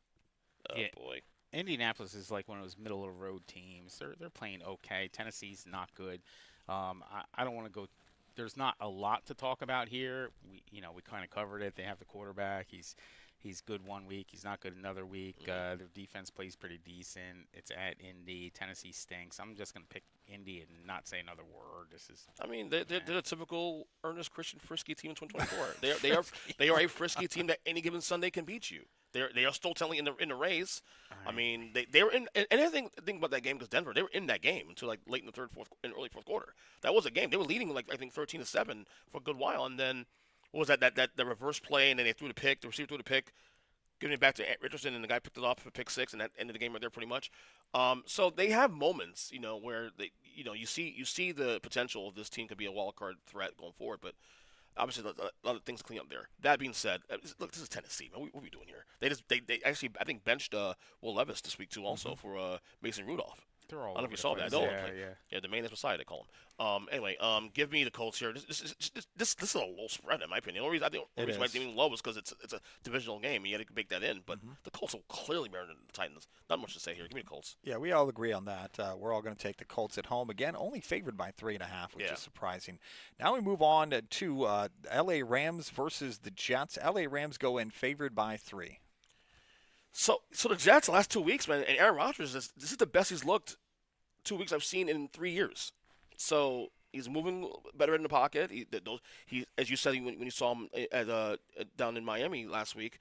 Oh, boy. Indianapolis is like one of those middle-of-the-road teams. They're playing okay. Tennessee's not good. I don't want to go. There's not a lot to talk about here. We kind of covered it. They have the quarterback. He's good one week. He's not good another week. Their defense plays pretty decent. It's at Indy. Tennessee stinks. I'm just gonna pick Indy and not say another word. They're a typical Earnest Christian Frisky team in 2024. They are a frisky team that any given Sunday can beat you. They are still telling in the race. Right. I mean, they were in. And anything think about that game because Denver, they were in that game until like late in the early fourth quarter. That was a game. They were leading like I think 13-7 for a good while, and then what was that the reverse play, and then they threw the pick. The receiver threw the pick, giving it back to Richardson, and the guy picked it off for pick six, and that ended the game right there pretty much. So they have moments, where you see the potential of this team could be a wild card threat going forward, but. Obviously, a lot of things to clean up there. That being said, look, this is Tennessee, man. What are we doing here? They actually, I think, benched Will Levis this week, too, also, for Mason Rudolph. They're all I don't know if over you the saw place. that. Yeah. The man is Messiah, they call him. Anyway, give me the Colts here. This is a low spread, in my opinion. The only reason why it's even low is because it's a divisional game, and you had to make that in. But the Colts will clearly better than the Titans. Not much to say here. Give me the Colts. Yeah, we all agree on that. We're all going to take the Colts at home. Again, only favored by 3.5, which is surprising. Now we move on to L.A. Rams versus the Jets. L.A. Rams go in favored by 3. So the Jets the last 2 weeks, man, and Aaron Rodgers, this is the best he's looked 2 weeks I've seen in 3 years. So he's moving better in the pocket. He as you said when you saw him down in Miami last week,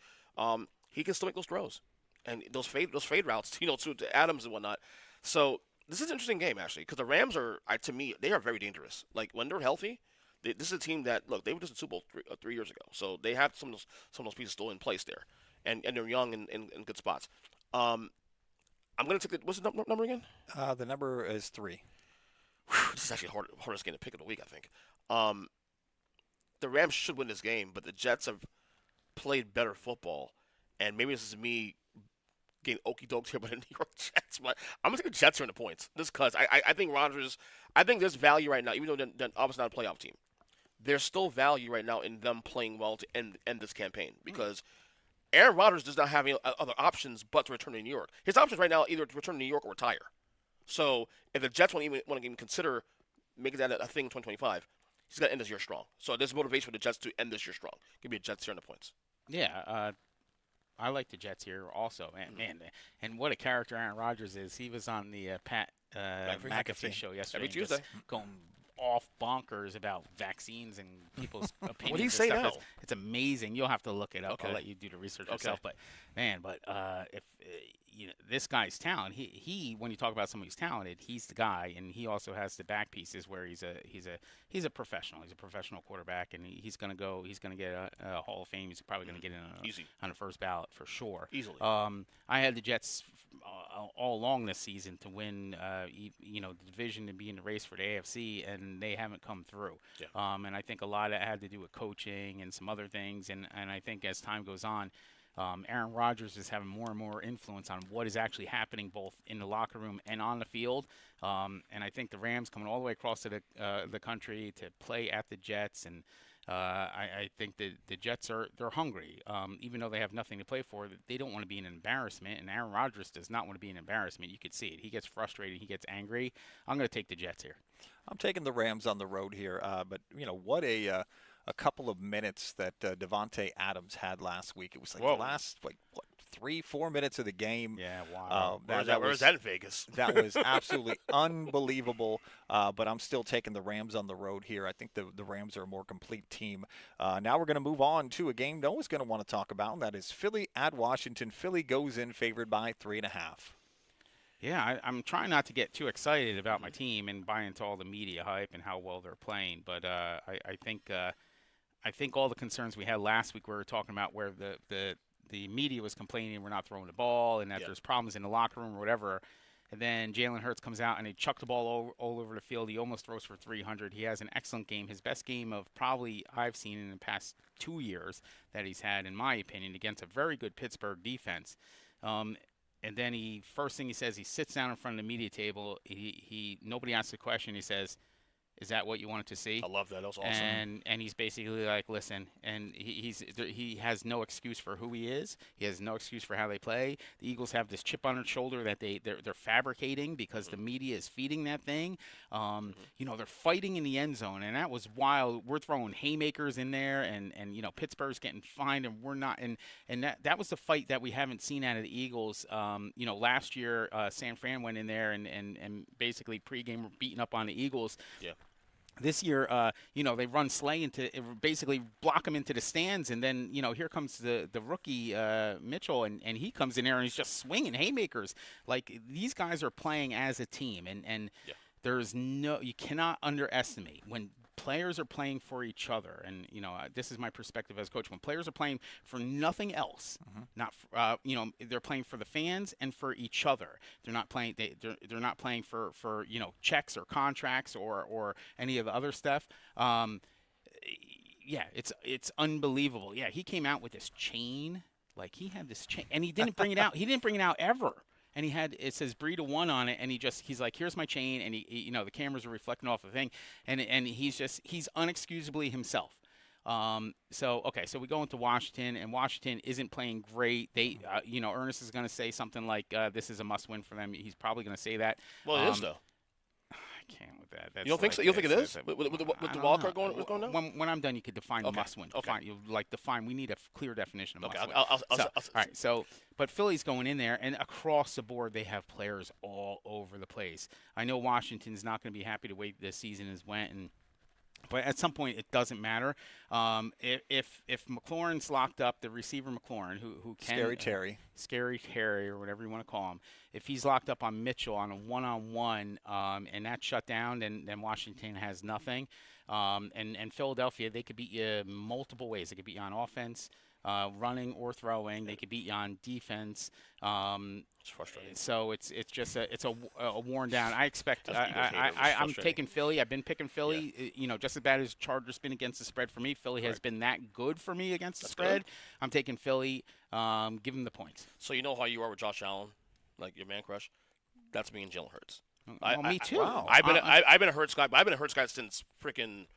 he can still make those throws and those fade routes, to Adams and whatnot. So this is an interesting game actually because the Rams are, to me, they are very dangerous. Like when they're healthy, this is a team that they were just in the Super Bowl 3 years ago. So they have some of those pieces still in place there, and they're young and in good spots. I'm going to take what's the number again? The number is 3. This is actually the hardest game to pick of the week, I think. The Rams should win this game, but the Jets have played better football. And maybe this is me getting okie doked here by the New York Jets, but I'm going to take the Jets here in the points. Just because I think Rodgers, I think there's value right now, even though they're obviously not a playoff team. There's still value right now in them playing well to end this campaign because Aaron Rodgers does not have any other options but to return to New York. His options right now are either to return to New York or retire. So if the Jets want to even consider making that a thing in 2025, he's got to end this year strong. So there's motivation for the Jets to end this year strong. Give me a Jets here in the points. Yeah, I like the Jets here also. Man, and what a character Aaron Rodgers is. He was on the Pat McAfee show yesterday. Every Tuesday. Going off bonkers about vaccines and people's opinions. What do you say now? It's amazing. You'll have to look it up. Okay. I'll let you do the research yourself. But man, if this guy's talent, he when you talk about somebody who's talented, he's the guy, and he also has the back pieces where he's a professional. He's a professional quarterback, and he's gonna get a Hall of Fame. He's probably gonna get in on the first ballot for sure. Easily. I had the Jets all along this season to win, the division and be in the race for the AFC, and they haven't come through. Yeah. And I think a lot of it had to do with coaching and some other things, and I think as time goes on, Aaron Rodgers is having more and more influence on what is actually happening both in the locker room and on the field. And I think the Rams coming all the way across to the country to play at the Jets, and I think that the Jets they're hungry. Even though they have nothing to play for, they don't want to be an embarrassment, and Aaron Rodgers does not want to be an embarrassment. You could see it. He gets frustrated. He gets angry. I'm going to take the Jets here. I'm taking the Rams on the road here, but what a couple of minutes that Devontae Adams had last week. It was like the last 3-4 minutes of the game. Yeah, wow. Where's that in Vegas? That was absolutely unbelievable. But I'm still taking the Rams on the road here. I think the Rams are a more complete team. Now we're going to move on to a game no one's going to want to talk about, and that is Philly at Washington. Philly goes in favored by 3.5. Yeah, I'm trying not to get too excited about my team and buy into all the media hype and how well they're playing, but I think all the concerns we had last week, we were talking about where the media was complaining we're not throwing the ball and that there's problems in the locker room or whatever. And then Jalen Hurts comes out and he chucked the ball all over the field. He almost throws for 300. He has an excellent game, his best game of probably I've seen in the past 2 years that he's had, in my opinion, against a very good Pittsburgh defense. And then first thing he says, he sits down in front of the media table. Nobody asks a question. He says, Is that what you wanted to see? I love that. That was awesome. And he's basically like, listen, and he has no excuse for who he is. He has no excuse for how they play. The Eagles have this chip on their shoulder that they're fabricating because the media is feeding that thing. You know, they're fighting in the end zone, and that was wild. We're throwing haymakers in there, and you know, Pittsburgh's getting fined, and we're not. And that was the fight that we haven't seen out of the Eagles. You know, last year San Fran went in there and basically pregame were beating up on the Eagles. Yeah. This year, you know, they run Slay into basically block him into the stands, and then you know here comes the rookie Mitchell, and he comes in there and he's just swinging haymakers. Like these guys are playing as a team, and there's you cannot underestimate when players are playing for each other. And you know, this is my perspective as coach. When players are playing for nothing else, not you know, they're playing for the fans and for each other. They're not playing. They're not playing for you know, checks or contracts or any of the other stuff. Yeah, it's unbelievable. Yeah, he came out with this chain. Like he had this chain, and he didn't bring it out. He didn't bring it out ever. And it says Breed of 1 on it, and he's like, here's my chain, and he you know, the cameras are reflecting off the thing, and he's unexcusably himself. So we go into Washington, and Washington isn't playing great. They you know, Earnest is going to say something like this is a must-win for them. He's probably going to say that. Well, it is though. I can't with that. That's You don't think so? You don't think it is? With the wild card going now? When I'm done, you could define Okay. must-win. Okay. Define. We need a clear definition of Okay, must-win. I'll All right. So, but Philly's going in there, and across the board, they have players all over the place. I know Washington's not going to be happy the way this season has went, but at some point it doesn't matter. If McLaurin's locked up, the receiver McLaurin, who can Scary Terry or whatever you want to call him, if he's locked up on Mitchell on a one-on-one, and that's shut down, then Washington has nothing. And Philadelphia, they could beat you multiple ways. They could beat you on offense, running or throwing. They could beat you on defense. It's frustrating. So it's just a worn down. I expect I'm frustrating. taking Philly. I've been picking Philly. You know, just as bad as Chargers been against the spread for me. Philly has been that good for me against the spread. Good. I'm taking Philly. Give them the points. So you know how you are with Josh Allen, like your man crush. That's me and Jalen Hurts. Well, me too. Wow. I've been a Hurts guy, but I've been a Hurts guy since freaking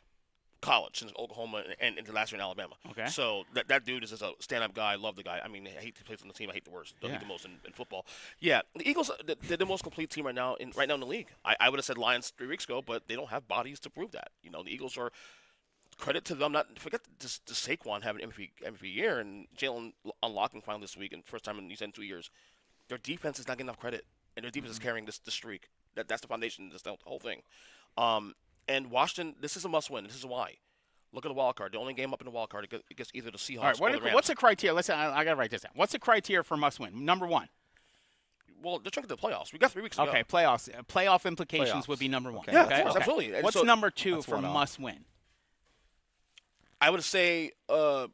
college, since Oklahoma and into last year in Alabama. Okay. So that dude is just a stand-up guy. I love the guy. I mean, I hate to play on the team. I hate the worst. Don't hate the most in football. Yeah, the Eagles, they're the most complete team right now in the league. I would have said Lions 3 weeks ago, but they don't have bodies to prove that. You know, the Eagles are, credit to them. Not forget the Saquon having an MVP year and Jalen unlocking finally this week and first time in 2 years. Their defense is not getting enough credit, and their defense is carrying this streak. That's the foundation. That's the whole thing. And Washington, this is a must-win. This is why. Look at the wild card. The only game up in the wild card against either the Seahawks or the Rams. What's the criteria? I got to write this down. What's the criteria for must-win? Number one. Well, they're trying to get to the playoffs. We got 3 weeks to go. Okay, playoffs. Playoff implications would be number one. Okay. Yeah, okay? of course, absolutely. And What's so, number two that's for one off. must-win? I would say a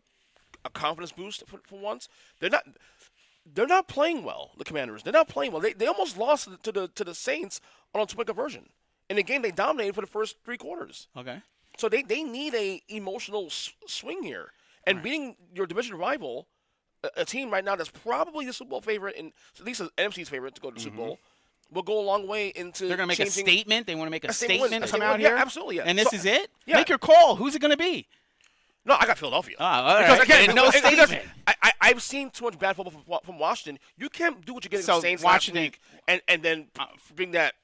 confidence boost for once. They're not playing well. The Commanders. They're not playing well. They almost lost to the Saints on a two-point conversion. In a game they dominated for the first 3 quarters. Okay. So they need a emotional swing here. And beating your division rival, a team right now that's probably the Super Bowl favorite, and at least an NFC's favorite to go to the Super Bowl, will go a long way into. They're going to make changing. a statement. They want to make a statement win. to come Yeah, out here. absolutely. Yeah. And this So- is it. yeah. Make your call. Who's it going to be? No, I got Philadelphia. All Because right. again, no because statement. I've seen too much bad football from Washington. You can't do what you get against So the Saints Washington- last week and then bring that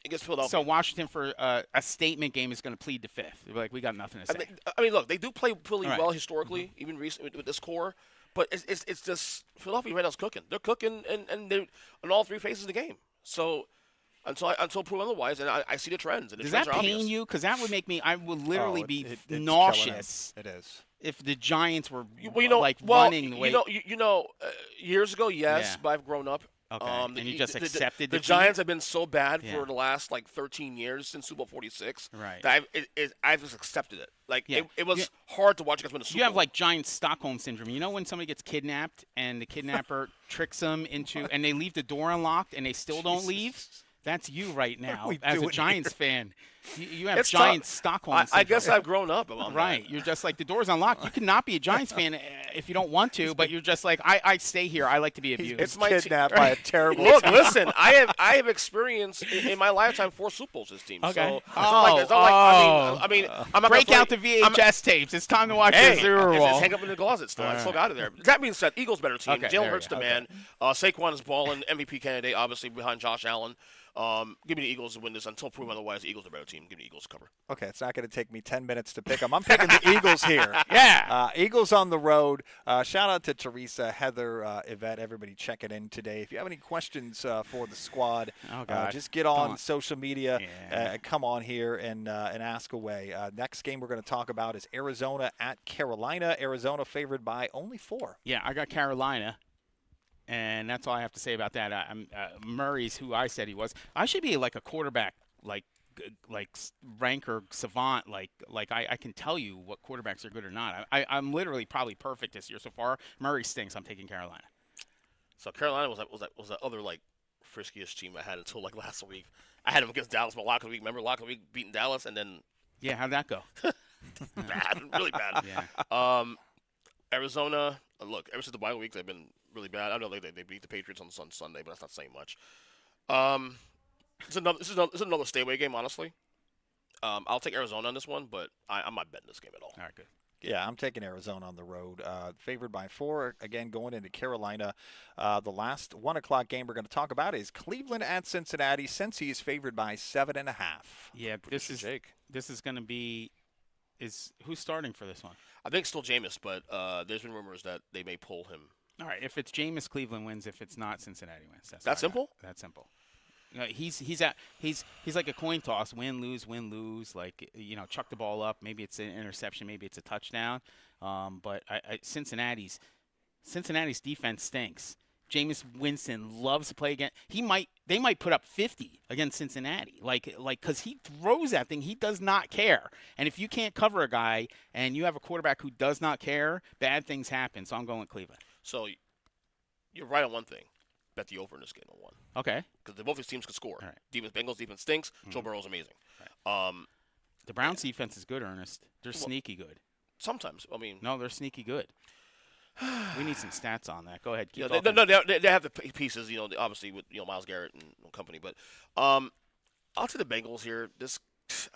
against Philadelphia. So Washington for a statement game is going to plead the fifth. They're like, we got nothing to say. I mean, look, they do play Philly All right. well historically, even recently with this core. But it's just Philadelphia right now is cooking. They're cooking, and they're in all 3 phases of the game. So until proven otherwise, and I see the trends. And the Does trends that are pain obvious. you? Because that would make me. I would literally be it's killing nauseous him. It is. if the Giants were Well, running the way. Years ago, yes, Yeah. but I've grown up. Okay, and you just accepted the defeat? Giants have been so bad Yeah. for the last 13 years since Super Bowl 46. Right. That I've just accepted it. Like Yeah. it was hard to watch you guys win a Super You have Bowl. like giant Stockholm syndrome. You know when somebody gets kidnapped and the kidnapper tricks them into, and they leave the door unlocked and they still don't leave? That's you right now we as a doing Giants fan. You have It's giant tough. Stockholm I syndrome. guess I've grown up. On Right. that. You're just like, the door's unlocked. You cannot be a Giants fan if you don't want to, but you're just like, I stay here. I like to be abused. It's my kidnapped by a terrible Look, team. listen. I have experienced in my lifetime 4 Super Bowls this team. Okay. So it's not like I mean, I'm not Break gonna out the VHS tapes. It's time to watch the Super It's Bowl. hang up in the closet still. I still got it there. That being said, Eagles better team. Okay, Jalen there Hurts you the go. man. Saquon is balling. MVP candidate, obviously behind Josh Allen. Give me the Eagles to win this until proven otherwise. The Eagles are a better team. Give me the Eagles to cover. Okay, it's not going to take me 10 minutes to pick them. I'm picking the Eagles here. Yeah. Eagles on the road. Shout out to Teresa, Heather, Yvette, everybody checking in today. If you have any questions for the squad, just get on social media. Come on here and ask away. Next game we're going to talk about is Arizona at Carolina. Arizona favored by only 4. Yeah, I got Carolina. And that's all I have to say about that. Murray's who I said he was. I should be like a quarterback, like ranker savant. Like I can tell you what quarterbacks are good or not. I'm literally probably perfect this year so far. Murray stinks. I'm taking Carolina. So Carolina was that other like friskiest team I had until like last week. I had them against Dallas, but lock of the week. Remember lock of the week beating Dallas, and then how'd that go? bad, really bad. Yeah. Arizona. Look, ever since the bye week, they've been really bad. I know they beat the Patriots on Sunday, but that's not saying much. This is another stay away game, honestly. I'll take Arizona on this one, but I'm not betting this game at all. All right, good. Yeah, I'm taking Arizona on the road. Favored by 4. Again, going into Carolina. The last 1 o'clock game we're going to talk about is Cleveland at Cincinnati. Cincy is favored by 7.5. Yeah, this is going to be. Who's starting for this one? I think still Jameis, but there's been rumors that they may pull him. All right, if it's Jameis, Cleveland wins. If it's not, Cincinnati wins. That's simple. That's simple. He's like a coin toss, win lose. Like chuck the ball up. Maybe it's an interception. Maybe it's a touchdown. But Cincinnati's defense stinks. Jameis Winston loves to play again. They might put up 50 against Cincinnati, because he throws that thing. He does not care. And if you can't cover a guy and you have a quarterback who does not care, bad things happen. So I'm going with Cleveland. So you're right on one thing. Bet the over in this game on 1. Okay. Because both these teams could score. All right. Bengals defense stinks. Joe Burrow's amazing. Right. The Browns defense is good, Ernest. They're sneaky good. Sometimes. I mean. No, they're sneaky good. We need some stats on that. Go ahead. They have the pieces, obviously with Myles Garrett and company. But I'll take the Bengals here. This,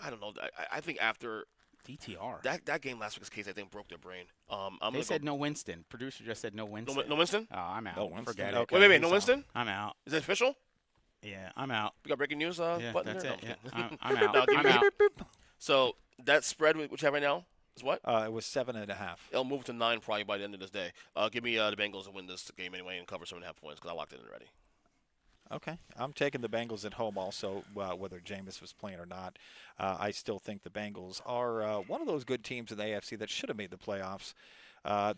I don't know. I think after DTR that game last week's case, I think broke their brain. They said no Winston. Producer just said no Winston. No Winston? Oh, I'm out. No Winston. Forget Okay. it. Wait. No Winston? I'm out. Is it official? Yeah, I'm out. We got breaking news Yeah, button that's there? it. No, Yeah. I'm I'm out. No, give I'm me- out. So that spread, which I have right now, is what? It was 7.5. It'll move to 9 probably by the end of this day. Give me the Bengals to win this game anyway and cover 7.5 points because I locked it in already. Okay. I'm taking the Bengals at home also, whether Jameis was playing or not. I still think the Bengals are one of those good teams in the AFC that should have made the playoffs.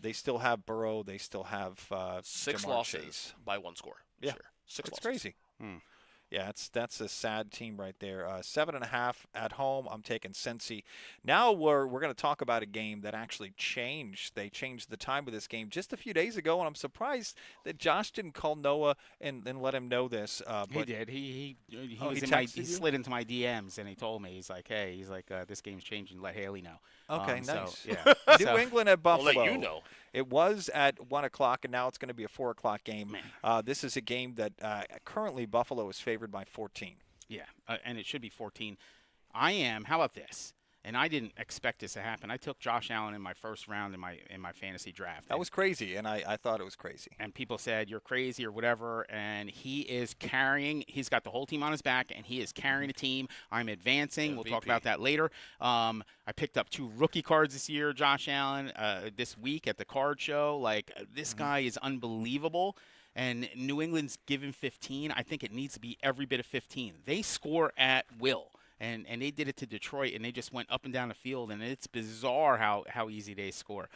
They still have Burrow. They still have 6 Jamar losses Chase. by 1 score. Yeah. Sure. 6 That's losses. crazy. Yeah, that's a sad team right there. 7.5 at home. I'm taking Cincy. Now we're going to talk about a game that actually changed. They changed the time of this game just a few days ago, and I'm surprised that Josh didn't call Noah and let him know this. He did. He texted you? slid into my DMs and he told me, he's like, this game's changing. Let Haley know. Okay, nice. So, yeah. New England at I'll Buffalo. let you know. It was at 1 o'clock, and now it's going to be a 4 o'clock game. This is a game that currently Buffalo is favored by 14. Yeah, and it should be 14. How about this? And I didn't expect this to happen. I took Josh Allen in my first round in my fantasy draft. That was crazy, and I thought it was crazy. And people said, you're crazy or whatever, and he is carrying. He's got the whole team on his back, and he is carrying a team. I'm advancing. We'll talk about that later. I picked up 2 rookie cards this year, Josh Allen, this week at the card show. This guy is unbelievable. And New England's given 15. I think it needs to be every bit of 15. They score at will. And they did it to Detroit, and they just went up and down the field, and it's bizarre how easy they score.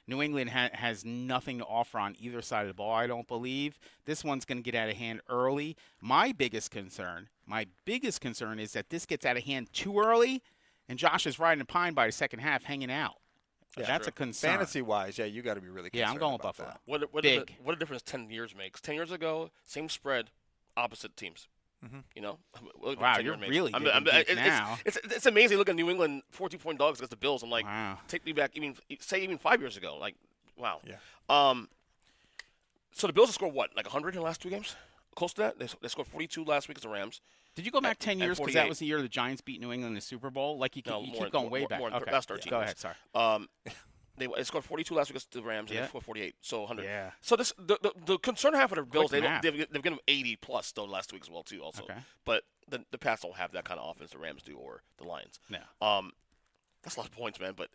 New England has nothing to offer on either side of the ball, I don't believe. This one's going to get out of hand early. My biggest concern is that this gets out of hand too early, and Josh is riding a pine by the second half, hanging out. That's a concern. Fantasy-wise, you got to be really concerned. Yeah, I'm going about Buffalo. that. What a difference 10 years makes. 10 years ago, same spread, opposite teams. You know, Wow, you're really digging deep now. It's amazing. Look at New England 14-point dogs against the Bills. I'm like, Wow. take me back even 5 years ago. Like, wow. Yeah. So the Bills have scored what, like 100 in the last 2 games? Close to that. They scored 42 last week as the Rams. Did you go back 10 years because that 48. was the year the Giants beat New England in the Super Bowl? Like you keep going way back. Okay. Last 13 Go years. ahead. Sorry. They scored 42 last week against the Rams, and Yeah. they scored 48, so 100. Yeah. So the concern I have for the Bills, Quick math. they've given them 80 plus though last week as well too. Also, Okay. but the Pats don't have that kind of offense the Rams do or the Lions. Yeah. That's a lot of points, man. But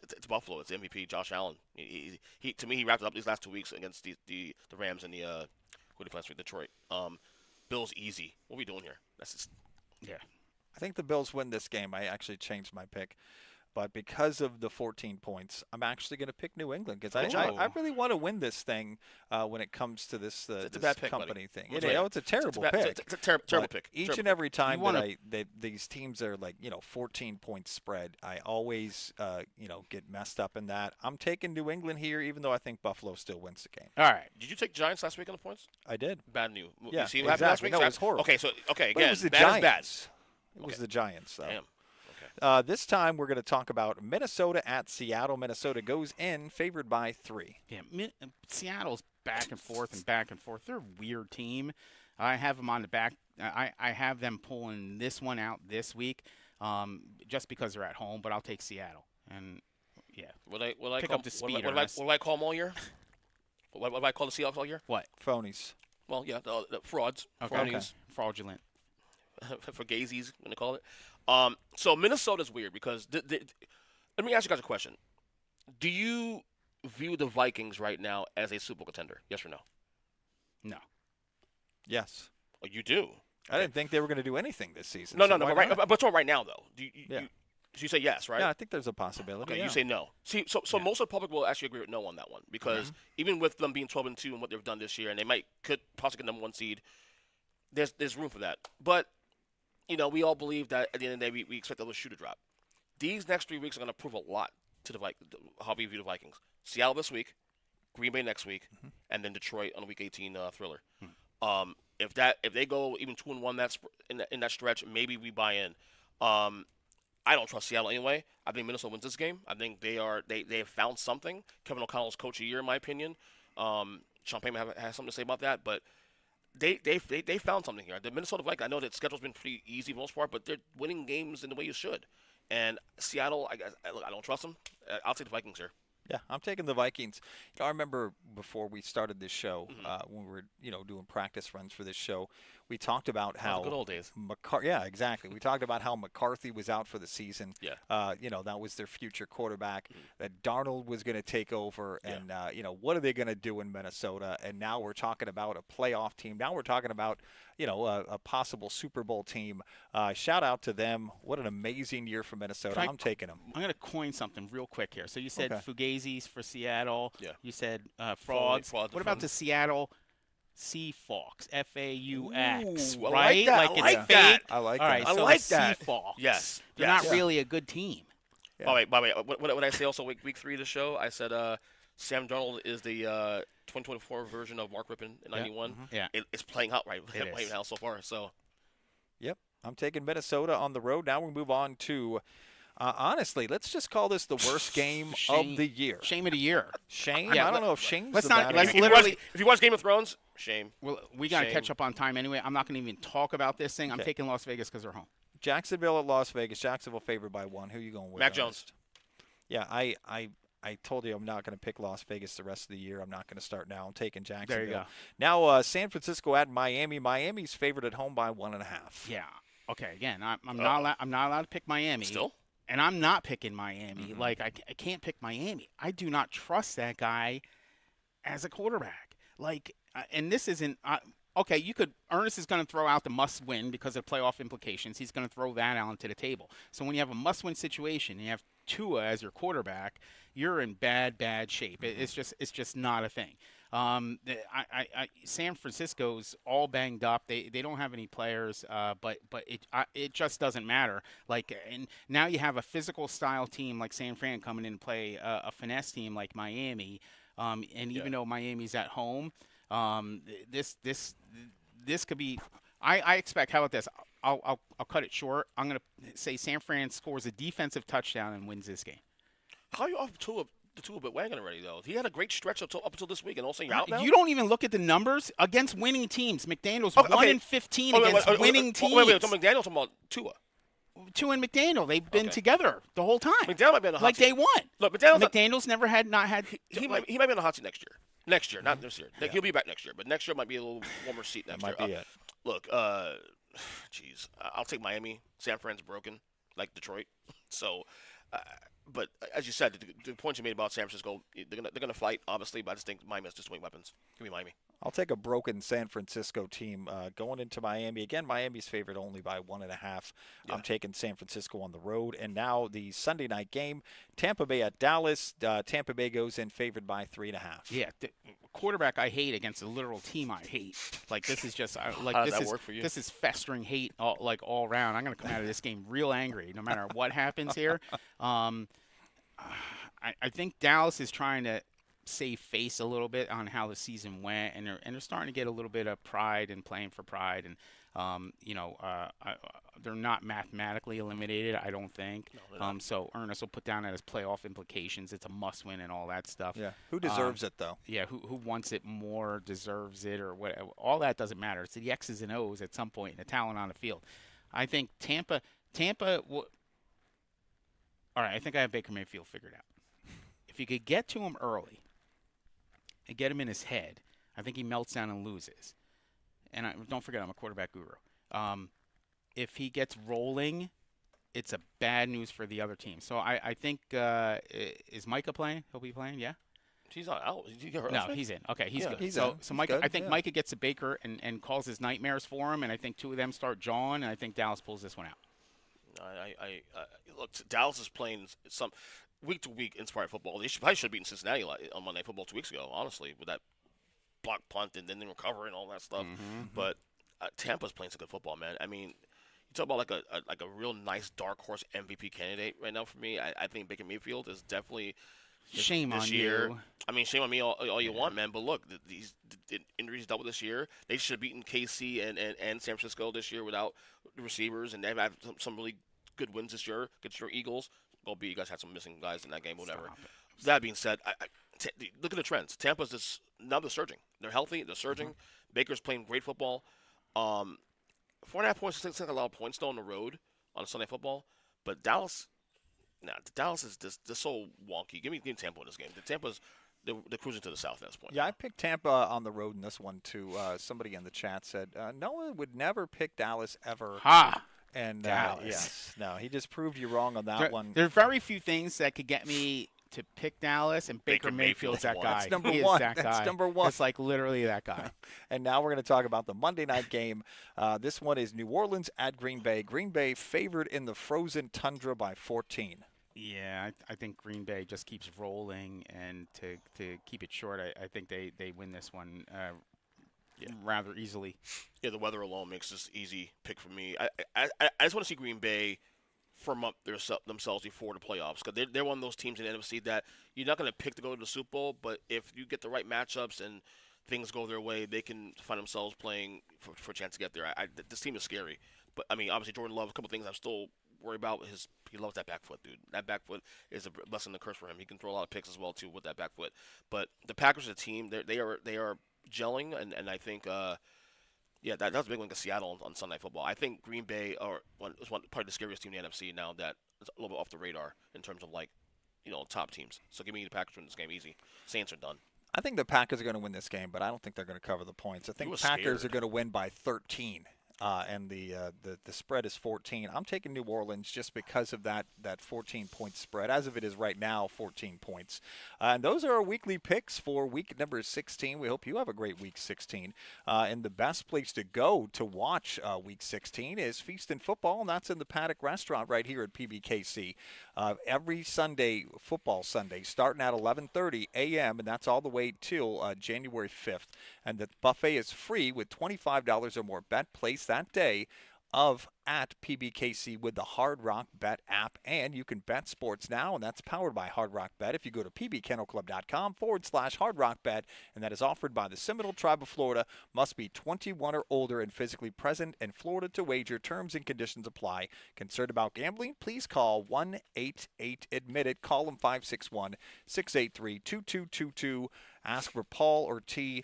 it's Buffalo. It's MVP Josh Allen. He to me he wrapped it up these last 2 weeks against the Rams and the who did last week Detroit. Bills easy. What are we doing here? That's just Yeah. I think the Bills win this game. I actually changed my pick. But because of the 14 points, I'm actually going to pick New England because I really want to win this thing when it comes to this, it's a this bad pick, company buddy. thing. It's a terrible pick. It's a terrible But pick. Each and every time these teams are like 14-point spread, I always get messed up in that. I'm taking New England here, even though I think Buffalo still wins the game. All right. Did you take Giants last week on the points? I did. Bad news. Yeah, you see what happened last week? No, it was horrible. Okay, But again, it was the bad Giants. is bad. It was the Giants, though. Damn. This time we're going to talk about Minnesota at Seattle. Minnesota goes in favored by 3. Yeah. Seattle's back and forth. They're a weird team. I have them on the back. I have them pulling this one out this week, just because they're at home. But I'll take Seattle. And yeah, Will I pick call, up the speed. What do I call them all year? What do I call the Seahawks all year? What? Phonies. Well, yeah, the frauds. Okay. Phonies. Fraudulent. For gazies, when they call it. So Minnesota's weird because let me ask you guys a question. Do you view the Vikings right now as a Super Bowl contender? Yes or no? No. Yes. Oh, you do. I didn't think they were going to do anything this season. No. Why But talking right now though. Yeah. So you say yes, right? Yeah, I think there's a possibility. Okay, yeah. you say no. See, so most of the public will actually agree with no on that one because even with them being 12-2 and what they've done this year, and they could possibly get #1 seed, there's room for that. But we all believe that at the end of the day, we expect them to shoot a drop. These next 3 weeks are going to prove a lot to how we view the Vikings. Seattle this week, Green Bay next week, and then Detroit on Week 18 thriller. If they go even 2-1 in that stretch, maybe we buy in. I don't trust Seattle anyway. I think Minnesota wins this game. I think they have found something. Kevin O'Connell's coach of the year, in my opinion. Sean Payton has something to say about that, but they found something here. The Minnesota Vikings, I know that schedule's been pretty easy for the most part, but they're winning games in the way you should. And Seattle, I don't trust them. I'll take the Vikings here. Yeah, I'm taking the Vikings. I remember before we started this show, when we were doing practice runs for this show, we talked about how good old days. Yeah, exactly. We talked about how McCarthy was out for the season. Yeah. That was their future quarterback. That Darnold was going to take over, and what are they going to do in Minnesota? And now we're talking about a playoff team. Now we're talking about a possible Super Bowl team. Shout out to them. What an amazing year for Minnesota. I'm taking them. I'm going to coin something real quick here. So you said Fugazis for Seattle. Yeah. You said frauds. Frauds what about the Seattle Seahawks? F-A-U-X. Ooh, I right? like that. I like that. I like All that. right, I so like the that. Seahawks. Yes. They're Yes. not really a good team. Yeah. By the way, what I say also week 3 of the show, I said Sam Darnold is the 2024 version of Mark Rippon in '91. Yeah. It's playing out right is. now so far. So. Yep, I'm taking Minnesota on the road. Now we move on to, honestly, let's just call this the worst game of the year. Shame of the year. Shame? Yeah, I don't know if shame's let's the not- bad let's word. literally- If you watch Game of Thrones, shame. Well, we got to Shame. catch up on time anyway. I'm not going to even talk about this thing. I'm Okay. taking Las Vegas because they're home. Jacksonville at Las Vegas. Jacksonville favored by 1. Who are you going with? Mac Jones. Ernest? Yeah, I told you I'm not going to pick Las Vegas the rest of the year. I'm not going to start now. I'm taking Jacksonville. There you go. Now San Francisco at Miami. Miami's favored at home by 1.5. Yeah. Okay. Again, I'm not allowed to pick Miami. Still? And I'm not picking Miami. Like I can't pick Miami. I do not trust that guy as a quarterback. Like, and this isn't. Okay, Earnest is going to throw out the must-win because of playoff implications. He's going to throw that out onto the table. So when you have a must-win situation, and you have Tua as your quarterback, you're in bad shape. It's just not a thing. San Francisco's all banged up. They don't have any players, but it just doesn't matter. Like, and now you have a physical style team like San Fran coming in and play a finesse team like Miami. And even though Miami's at home, this could be. I expect. How about this? I'll cut it short. I'm going to say San Fran scores a defensive touchdown and wins this game. How are you off the two-bit wagon already, though? He had a great stretch up until this week, and all of a sudden you're out now? You don't even look at the numbers against winning teams. McDaniel's 1-15 against winning teams. Wait, so McDaniel's talking about Tua. Tua and McDaniel, they've been together the whole time. McDaniel might be on the hot seat. Day one. Look, McDaniel's never had. He might be on the hot seat next year. Next year, not this year. Yeah. He'll be back next year, but next year might be a little warmer seat next year. Might be it. Look, geez, I'll take Miami. San Fran's broken, like Detroit. So, but as you said, the point you made about San Francisco, they're gonna fight, obviously, but I just think Miami has just swing weapons. Give me Miami. I'll take a broken San Francisco team going into Miami. Again, Miami's favored only by 1.5. Yeah. I'm taking San Francisco on the road. And now the Sunday night game, Tampa Bay at Dallas. Tampa Bay goes in favored by 3.5. Yeah, quarterback I hate against a literal team I hate. Like, this is just like How does that work for you? This is festering hate all around. I'm going to come out of this game real angry no matter what happens here. I think Dallas is trying to save face a little bit on how the season went, and they're starting to get a little bit of pride and playing for pride, and they're not mathematically eliminated, I don't think. No, so Earnest will put down that as playoff implications. It's a must-win and all that stuff. Yeah. Who deserves it though? Yeah. Who wants it more, deserves it, or whatever. All that doesn't matter. It's the X's and O's at some point, and the talent on the field. I think Tampa. All right. I think I have Baker Mayfield figured out. If you could get to him early and get him in his head, I think he melts down and loses. And don't forget, I'm a quarterback guru. If he gets rolling, it's a bad news for the other team. So I think is Micah playing? He'll be playing, yeah? He's not out. No, he's in. Okay, he's good. He's so in. Micah, Good. I think Micah gets to Baker and causes nightmares for him, and I think two of them start jawing, and I think Dallas pulls this one out. Look, Dallas is playing some week-to-week inspired football. They probably should have beaten Cincinnati on Monday Night Football 2 weeks ago, honestly, with that block punt and then they recover and all that stuff. Mm-hmm. But Tampa's playing some good football, man. I mean, you talk about like a real nice dark horse MVP candidate right now for me. I think Baker Mayfield is definitely Shame this on year. you. I mean, shame on me all you want, man. But look, these injuries double this year. They should have beaten KC and San Francisco this year without the receivers, and they've had some really good wins this year against your Eagles. You guys had some missing guys in that game, whatever. That being said, look at the trends. Tampa's just now they're surging. They're healthy. They're surging. Mm-hmm. Baker's playing great football. 4.5 points is like a lot of points though on the road on Sunday football. But Dallas is just so wonky. Give me Tampa in this game. They're cruising to the south at this point. Yeah, I picked Tampa on the road in this one too. Somebody in the chat said Noah would never pick Dallas ever. Ha! And Dallas. yes, no, he just proved you wrong on that one. There are very few things that could get me to pick Dallas, and Baker Mayfield's that guy. That's number he one. Is that That's guy. number one. It's like literally that guy. And now we're going to talk about the Monday night game. This one is New Orleans at Green Bay. Green Bay favored in the frozen tundra by 14. Yeah, I think Green Bay just keeps rolling, and to keep it short, I think they win this one rather easily. Yeah, the weather alone makes this easy pick for me. I just want to see Green Bay firm up themselves before the playoffs, because they're one of those teams in the NFC that you're not going to pick to go to the Super Bowl, but if you get the right matchups and things go their way, they can find themselves playing for a chance to get there. This team is scary. But, I mean, obviously Jordan Love, a couple things I'm still worried about. He loves that back foot, dude. That back foot is a blessing and a curse for him. He can throw a lot of picks as well, too, with that back foot. But the Packers are a team. They are gelling, and I think that was a big one against Seattle on Sunday Night Football. I think Green Bay is probably the scariest team in the NFC now that is a little bit off the radar in terms of, top teams. So give me the Packers in this game easy. Saints are done. I think the Packers are going to win this game, but I don't think they're going to cover the points. I think the Packers are going to win by 13. And the spread is 14. I'm taking New Orleans just because of that 14-point spread. As of it is right now, 14 points. And those are our weekly picks for week number 16. We hope you have a great week 16. And the best place to go to watch week 16 is Feast and Football, and that's in the Paddock Restaurant right here at PBKC. Every Sunday, Football Sunday, starting at 11:30 a.m., and that's all the way till January 5th. And the buffet is free with $25 or more bet placed that day of at PBKC with the Hard Rock Bet app. And you can bet sports now, and that's powered by Hard Rock Bet. If you go to pbkennelclub.com/Hard Rock Bet, and that is offered by the Seminole Tribe of Florida, must be 21 or older and physically present in Florida to wager. Terms and conditions apply. Concerned about gambling? Please call 1-888-ADMIT-IT. Call them 561-683-2222. Ask for Paul or T.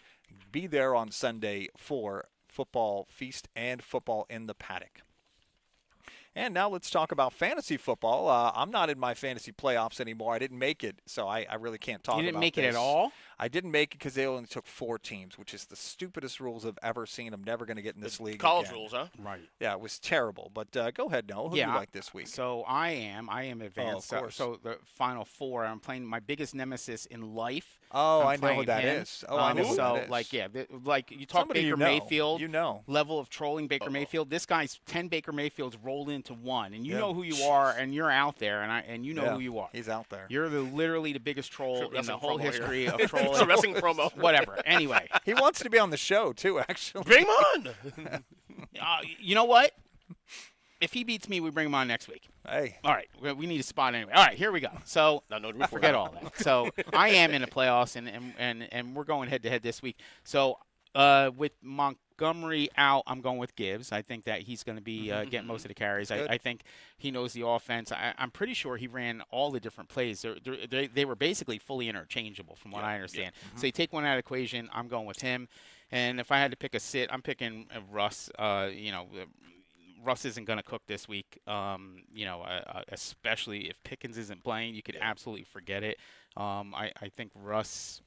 Be there on Sunday for football feast and football in the paddock. And now let's talk about fantasy football. I'm not in my fantasy playoffs anymore. I didn't make it, so I really can't talk about it. You didn't make it at all? I didn't make it because they only took 4 teams, which is the stupidest rules I've ever seen. I'm never going to get in this league College again. rules, huh? Right. Yeah, it was terrible. But go ahead, Noah. Who do you like this week? So I am advanced. Oh, of course. So the Final Four, I'm playing my biggest nemesis in life. Oh, I'm I know playing who that him. is. Oh, I know who So, that is. like you talk Somebody Baker you know. Mayfield. You know. Level of trolling Baker Mayfield. This guy's 10 Baker Mayfields rolled into one, and you Yeah. know who you are, and you're out there, and you know Yeah, who you are. He's out there. You're literally the biggest troll in the Wrestling whole promo here. history of It's a trolling. wrestling promo. Whatever. Anyway, He wants to be on the show, too, actually. Bring him on. you know what? If he beats me, we bring him on next week. Hey. All right, we need a spot anyway. All right, here we go. So Not no room for forget that. all that. So I am in the playoffs, and we're going head to head this week. So with Montgomery out, I'm going with Gibbs. I think that he's going to be getting most of the carries. I think he knows the offense. I'm pretty sure he ran all the different plays. They were basically fully interchangeable, from what I understand. So you take one out of the equation. I'm going with him. And if I had to pick a sit, I'm picking Russ. Russ isn't going to cook this week, especially if Pickens isn't playing. You could absolutely forget it. I think Russ.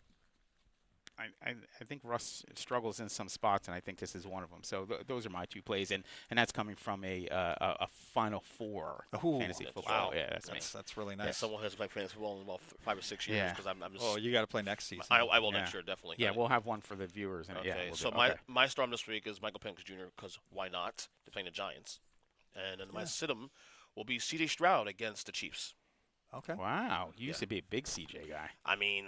I think Russ struggles in some spots, and I think this is one of them. So those are my 2 plays, and that's coming from a Final Four fantasy football. Wow. Yeah, That's really nice. Yeah, someone has played fantasy football in about 5 or 6 years because I'm just. Oh, you got to play next season. I will next year, definitely. Yeah, we'll have one for the viewers. And Okay, yeah, we'll so do it. my storm this week is Michael Penix Jr. because why not? They're playing the Giants, and then my sit-em will be C.J. Stroud against the Chiefs. Okay. Wow, you used to be a big CJ guy. I mean,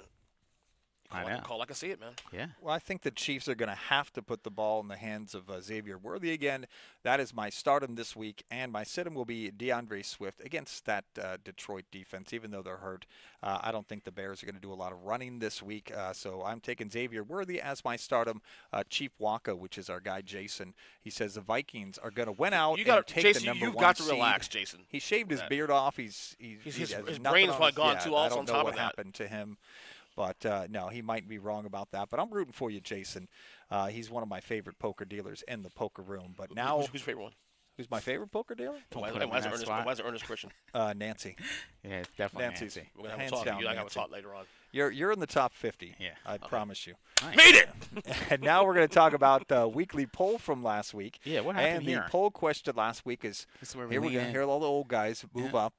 I know. call like I see it, man. Yeah. Well, I think the Chiefs are going to have to put the ball in the hands of Xavier Worthy again. That is my stardom this week, and my sit-em will be DeAndre Swift against that Detroit defense. Even though they're hurt, I don't think the Bears are going to do a lot of running this week, so I'm taking Xavier Worthy as my stardom. Chief Waka, which is our guy Jason, he says the Vikings are going to win out and take Jason, the number you've 1 got to seed. relax, Jason. He shaved his beard off. His brain's probably gone too. I Also don't on know top what of that. happened to him. But, no, he might be wrong about that. But I'm rooting for you, Jason. He's one of my favorite poker dealers in the poker room. But now, who's your favorite one? who's my favorite poker dealer? Why put him is in that spot. it Earnest Christian? Nancy. Yeah, it's definitely Nancy's. Nancy. We're gonna have Hands a talk. down, You and I have a Nancy. talk later on. You're in the top 50. Yeah. I promise you. Nice. Made it. And now we're going to talk about the weekly poll from last week. Yeah, what happened and here? the poll question last week is, This is where we here we're lean going to in. hear all the old guys move up.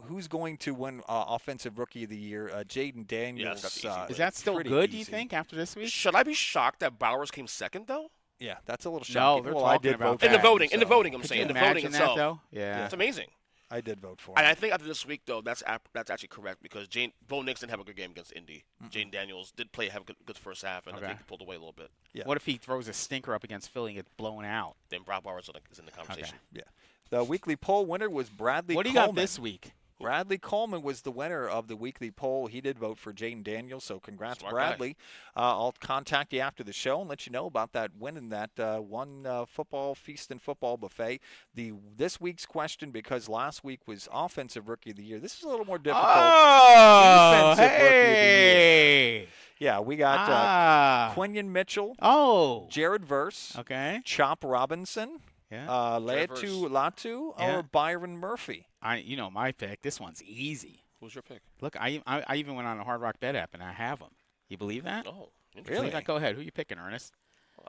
Who's going to win Offensive Rookie of the Year? Jaden Daniels. that's easy. Is that still pretty good, do you easy. think, after this week? Should I be shocked that Bowers came second though? Yeah, that's a little No, shocking. they're well, I talking did about vote that. In the for him, voting, in the so- voting, I'm Could saying you in the voting imagine itself. that, though? Yeah. It's amazing. I did vote for him. And I think after this week, though, that's actually correct because Bo Nix didn't have a good game against Indy. Jane Daniels did have a good first half, and I think he pulled away a little bit. Yeah. What if he throws a stinker up against Philly and gets blown out? Then Brock Bowers is in the conversation. Yeah. The weekly poll winner was Bradley What do you Coleman. got this week? Bradley Coleman was the winner of the weekly poll. He did vote for Jaden Daniels, so congrats, Smart Bradley. I'll contact you after the show and let you know about that winning that one football feast and football buffet. This week's question, because last week was Offensive Rookie of the Year, this is a little more difficult. Oh, Defensive Rookie of the hey. Yeah, we got Ah. Quinion Mitchell, Oh. Jared Verse, Okay. Chop Robinson, Yeah. Leatu Latu, Yeah. or Byron Murphy. My pick. This one's easy. Who's your pick? Look, I even went on the Hard Rock Bet app and I have them. You believe that? Oh, interesting. Really? Believe that? Go ahead. Who you picking, Ernest?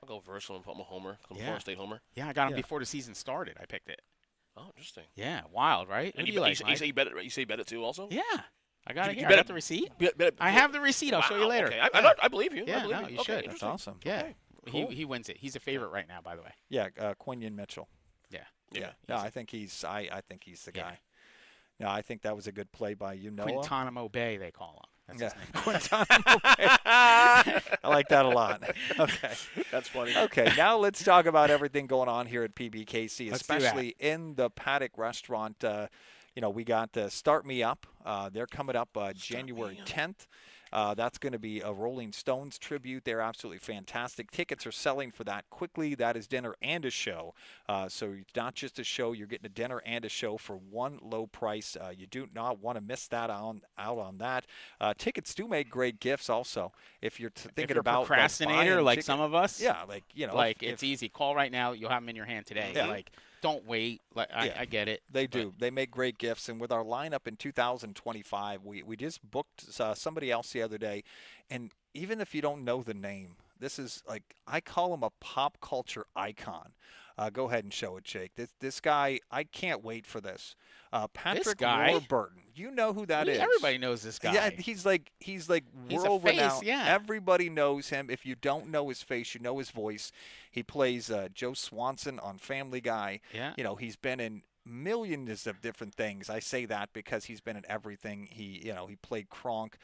I'll go Versal and put my homer. I'm a Yeah. Florida State homer. Yeah, I got him Yeah. before the season started. I picked it. Oh, interesting. Yeah, wild, right? And Who do you like, say Mike? you bet it, right? You say you bet it too, also. Yeah, I got it You here. bet I got it- the receipt. Bet it I have the receipt. I'll show you Wow, later. Okay. Yeah. I believe you. Yeah, I believe no, you Okay, should. That's interesting. awesome. Yeah, Okay. he wins it. He's a favorite right now, by the way. Yeah, Quinion Mitchell. Yeah. Yeah. No, easy. I think I think he's the Yeah. guy. No, I think that was a good play by you, Noah. Guantanamo Bay, they call him. That's Yeah, his name. Guantanamo Bay. I like that a lot. Okay. That's funny. Okay, now let's talk about everything going on here at PBKC, Let's do that. especially in the Paddock restaurant. We got Start Me Up. They're coming up January 10th. That's going to be a Rolling Stones tribute. They're absolutely fantastic. Tickets are selling for that quickly. That is dinner and a show. So it's not just a show. You're getting a dinner and a show for one low price. You do not want to miss that out on that. Tickets do make great gifts also. If you're thinking If you're a about procrastinator buying like ticket- some of us, yeah, it's easy. Call right now. You'll have them in your hand today. Yeah. Like, don't wait. Like, I get it. They do. They make great gifts. And with our lineup in 2025, we just booked somebody else the other day. And even if you don't know the name, this is like, I call him a pop culture icon. Go ahead and show it, Jake. This guy, I can't wait for this. Patrick guy? Warburton. You know who that is. Everybody knows this guy. Yeah, he's like He's a world face, renowned. yeah. Everybody knows him. If you don't know his face, you know his voice. He plays Joe Swanson on Family Guy. Yeah. He's been in millions of different things. I say that because he's been in everything. He played Kronk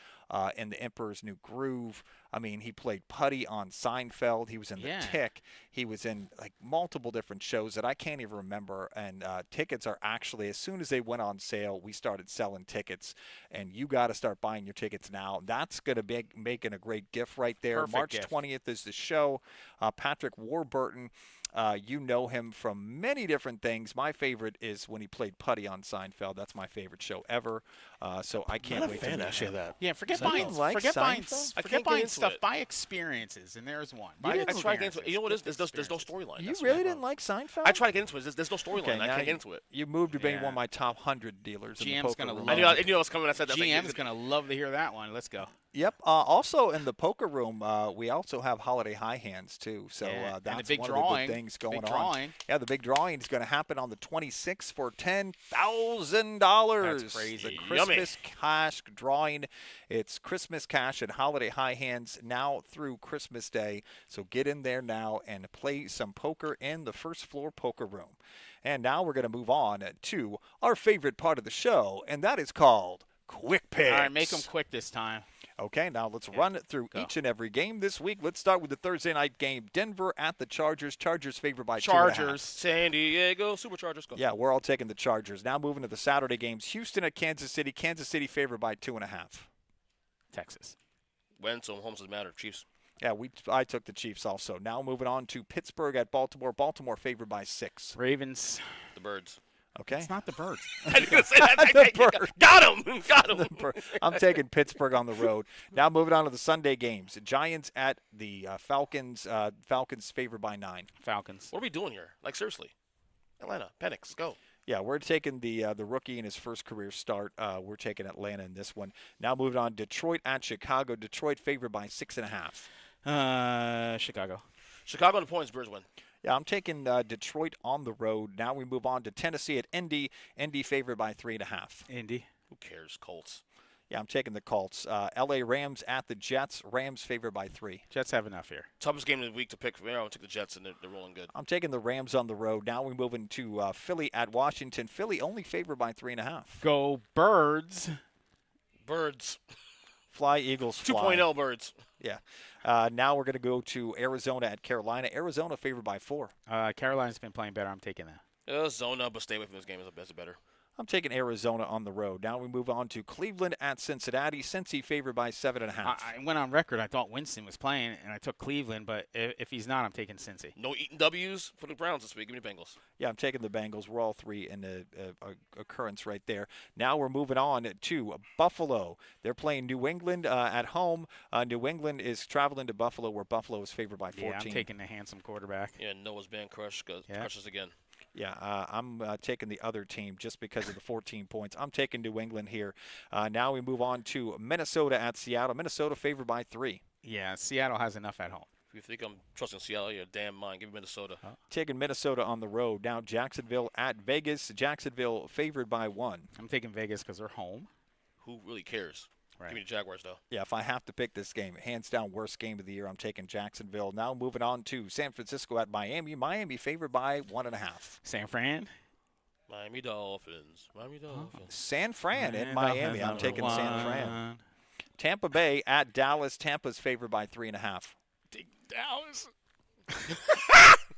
in The Emperor's New Groove. I mean, he played Putty on Seinfeld. He was in The Tick. He was in like multiple different shows that I can't even remember. And tickets are actually, as soon as they went on sale, we started selling tickets. And you got to start buying your tickets now. That's going to be making a great gift right there. Perfect March gift. 20th is the show. Patrick Warburton. You know him from many different things. My favorite is when he played Putty on Seinfeld. That's my favorite show ever. So I can't I'm not wait a fan to meet actually of him. that. Yeah, forget Someone buying, likes forget buying, Seinfeld? I forget can't get buying into stuff. it. Buy experiences, and there's one. You Buy didn't- I try to get into it. You know what it is? Gift There's no experiences. storyline. You That's really my didn't problem. like Seinfeld? I try to get into it. There's no storyline. Okay, I now can't get into it. You moved to being Yeah. one of my top 100 dealers in the GM's poker gonna room. love I knew I was coming when I said that. GM's gonna love to hear that one. Let's go. Yep. Also in the poker room, we also have holiday high hands too. So Yeah, and that's the big one drawing. of the big things going big on. drawing. Yeah, the big drawing is going to happen on the 26th for $10,000. That's crazy. The Yummy. Christmas cash drawing. It's Christmas cash and holiday high hands now through Christmas Day. So get in there now and play some poker in the first floor poker room. And now we're going to move on to our favorite part of the show, and that is called Quick Picks. All right, make them quick this time. Okay, now let's run it through Go. each and every game this week. Let's start with the Thursday night game. Denver at the Chargers. Chargers favored by 2.5. Chargers. San Diego Superchargers. Go. Yeah, we're all taking the Chargers. Now moving to the Saturday games. Houston at Kansas City. Kansas City favored by 2.5. Texas. Wentz on home doesn't matter. Chiefs. Yeah, I took the Chiefs also. Now moving on to Pittsburgh at Baltimore. Baltimore favored by 6. Ravens. The Birds. Okay. It's not the Birds. I was gonna say that. The Birds. Got him. Got him. I'm taking Pittsburgh on the road. Now moving on to the Sunday games. Giants at the Falcons. Falcons favored by 9. Falcons. What are we doing here? Like seriously, Atlanta, Penix, go. Yeah, we're taking the rookie in his first career start. We're taking Atlanta in this one. Now moving on, Detroit at Chicago. Detroit favored by 6.5. Chicago. Chicago on the points. Birds win. Yeah, I'm taking Detroit on the road. Now we move on to Tennessee at Indy. Indy favored by 3.5. Indy. Who cares? Colts. Yeah, I'm taking the Colts. L.A. Rams at the Jets. Rams favored by 3. Jets have enough here. Toughest game of the week to pick. I'll take the Jets, and they're rolling good. I'm taking the Rams on the road. Now we move into Philly at Washington. Philly only favored by 3.5. Go Birds. Birds. Fly, Eagles, fly. 2.0 Birds. Yeah. Now we're going to go to Arizona at Carolina. Arizona favored by 4. Carolina's been playing better. I'm taking that. Zona, but stay away from this game. Is better. I'm taking Arizona on the road. Now we move on to Cleveland at Cincinnati. Cincy favored by 7.5. I went on record. I thought Winston was playing, and I took Cleveland. But if he's not, I'm taking Cincy. No eating W's for the Browns this week. Give me the Bengals. Yeah, I'm taking the Bengals. We're all three in the occurrence right there. Now we're moving on to Buffalo. They're playing New England at home. New England is traveling to Buffalo, where Buffalo is favored by 14. Yeah, I'm taking the handsome quarterback. Yeah, Noah's band crushes again. Yeah, I'm taking the other team just because of the 14 points. I'm taking New England here. Now we move on to Minnesota at Seattle. Minnesota favored by 3. Yeah, Seattle has enough at home. If you think I'm trusting Seattle, you're a damn mind. Give me Minnesota. Taking Minnesota on the road. Now Jacksonville at Vegas. Jacksonville favored by 1. I'm taking Vegas because they're home. Who really cares? Right. Give me the Jaguars, though. Yeah, if I have to pick this game, hands down worst game of the year, I'm taking Jacksonville. Now moving on to San Francisco at Miami. Miami favored by 1.5. San Fran. Miami Dolphins. Miami Dolphins. San Fran in Miami. I'm taking San Fran. Tampa Bay at Dallas. Tampa's favored by 3.5. Dallas.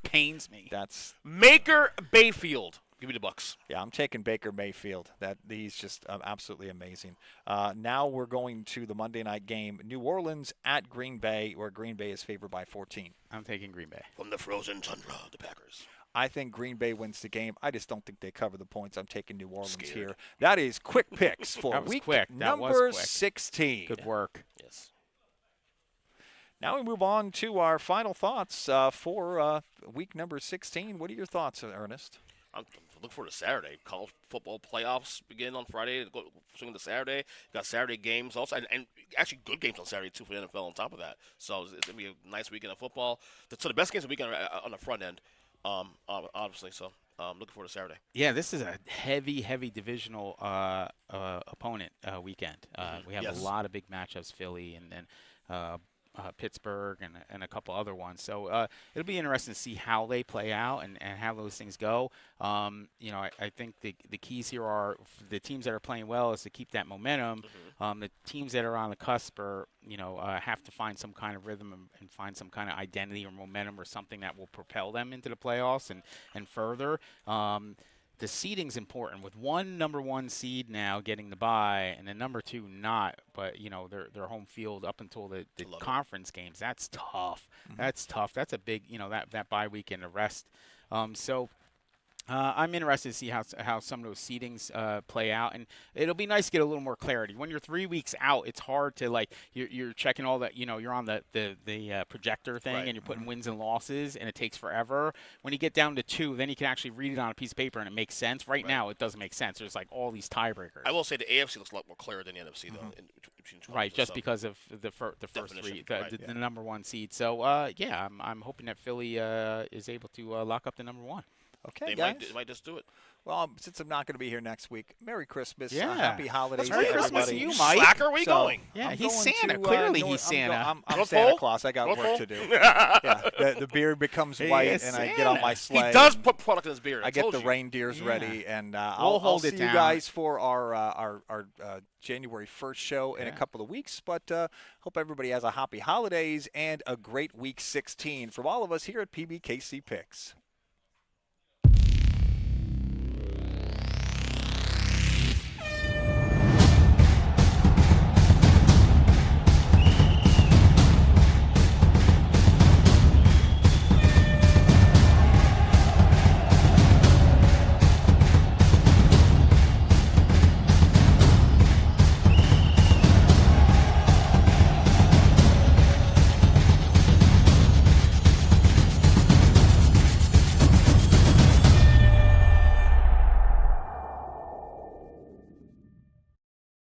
Pains me. That's Maker Bayfield. Give me the Bucks. Yeah, I'm taking Baker Mayfield. He's just absolutely amazing. Now we're going to the Monday night game, New Orleans at Green Bay, where Green Bay is favored by 14. I'm taking Green Bay. From the frozen tundra, the Packers. I think Green Bay wins the game. I just don't think they cover the points. I'm taking New Orleans Scared. here. That is quick picks for That was week quick. That was number quick. 16. Good work. Yes. Now we move on to our final thoughts for week number 16. What are your thoughts, Ernest? I'm looking forward to Saturday. College football playoffs begin on Friday. Go swing to Saturday. Got Saturday games also, and actually good games on Saturday too for the NFL. On top of that, so it's gonna be a nice weekend of football. So the best games of the weekend are on the front end, obviously. So looking forward to Saturday. Yeah, this is a heavy divisional opponent weekend. We have Yes. a lot of big matchups, Philly and then Pittsburgh and a couple other ones. So it'll be interesting to see how they play out and how those things go. I think the keys here are the teams that are playing well is to keep that momentum. The teams that are on the cusp are, have to find some kind of rhythm and find some kind of identity or momentum or something that will propel them into the playoffs and further. The seeding's important. With one number 1 seed now getting the bye and the number 2 not, but their home field up until the conference games. That's tough. That's tough. That's a big that bye week and the rest. I'm interested to see how some of those seedings play out, and it'll be nice to get a little more clarity. When you're 3 weeks out, it's hard to you're checking all that. You're on the projector thing, Right. and you're putting wins and losses, and it takes forever. When you get down to 2, then you can actually read it on a piece of paper, and it makes sense. Right now, it doesn't make sense. There's all these tiebreakers. I will say the AFC looks a lot more clear than the NFC though. Between two Right, teams, just so. because of the first Definition, three, right, the number 1 seed. So I'm hoping that Philly is able to lock up the number 1. Okay, They guys. might just do it. Well, since I'm not going to be here next week, Merry Christmas. Yeah. Happy holidays Merry to Christmas everybody. to you, Mike. Slacker, where you So, going? Yeah, I'm he's going Santa. to, Clearly, North- he's Santa. I'm North Santa Pole? Claus. I got North work Pole? to do. Yeah, the beard becomes He white, is and I get on my Santa. sleigh. He does and put product in his beard. I get told the you. reindeers Yeah. ready, and We'll I'll hold see it you down. guys for our January 1st show in a Yeah. couple of weeks. But hope everybody has a happy holidays and a great week 16 from all of us here at PBKC Picks.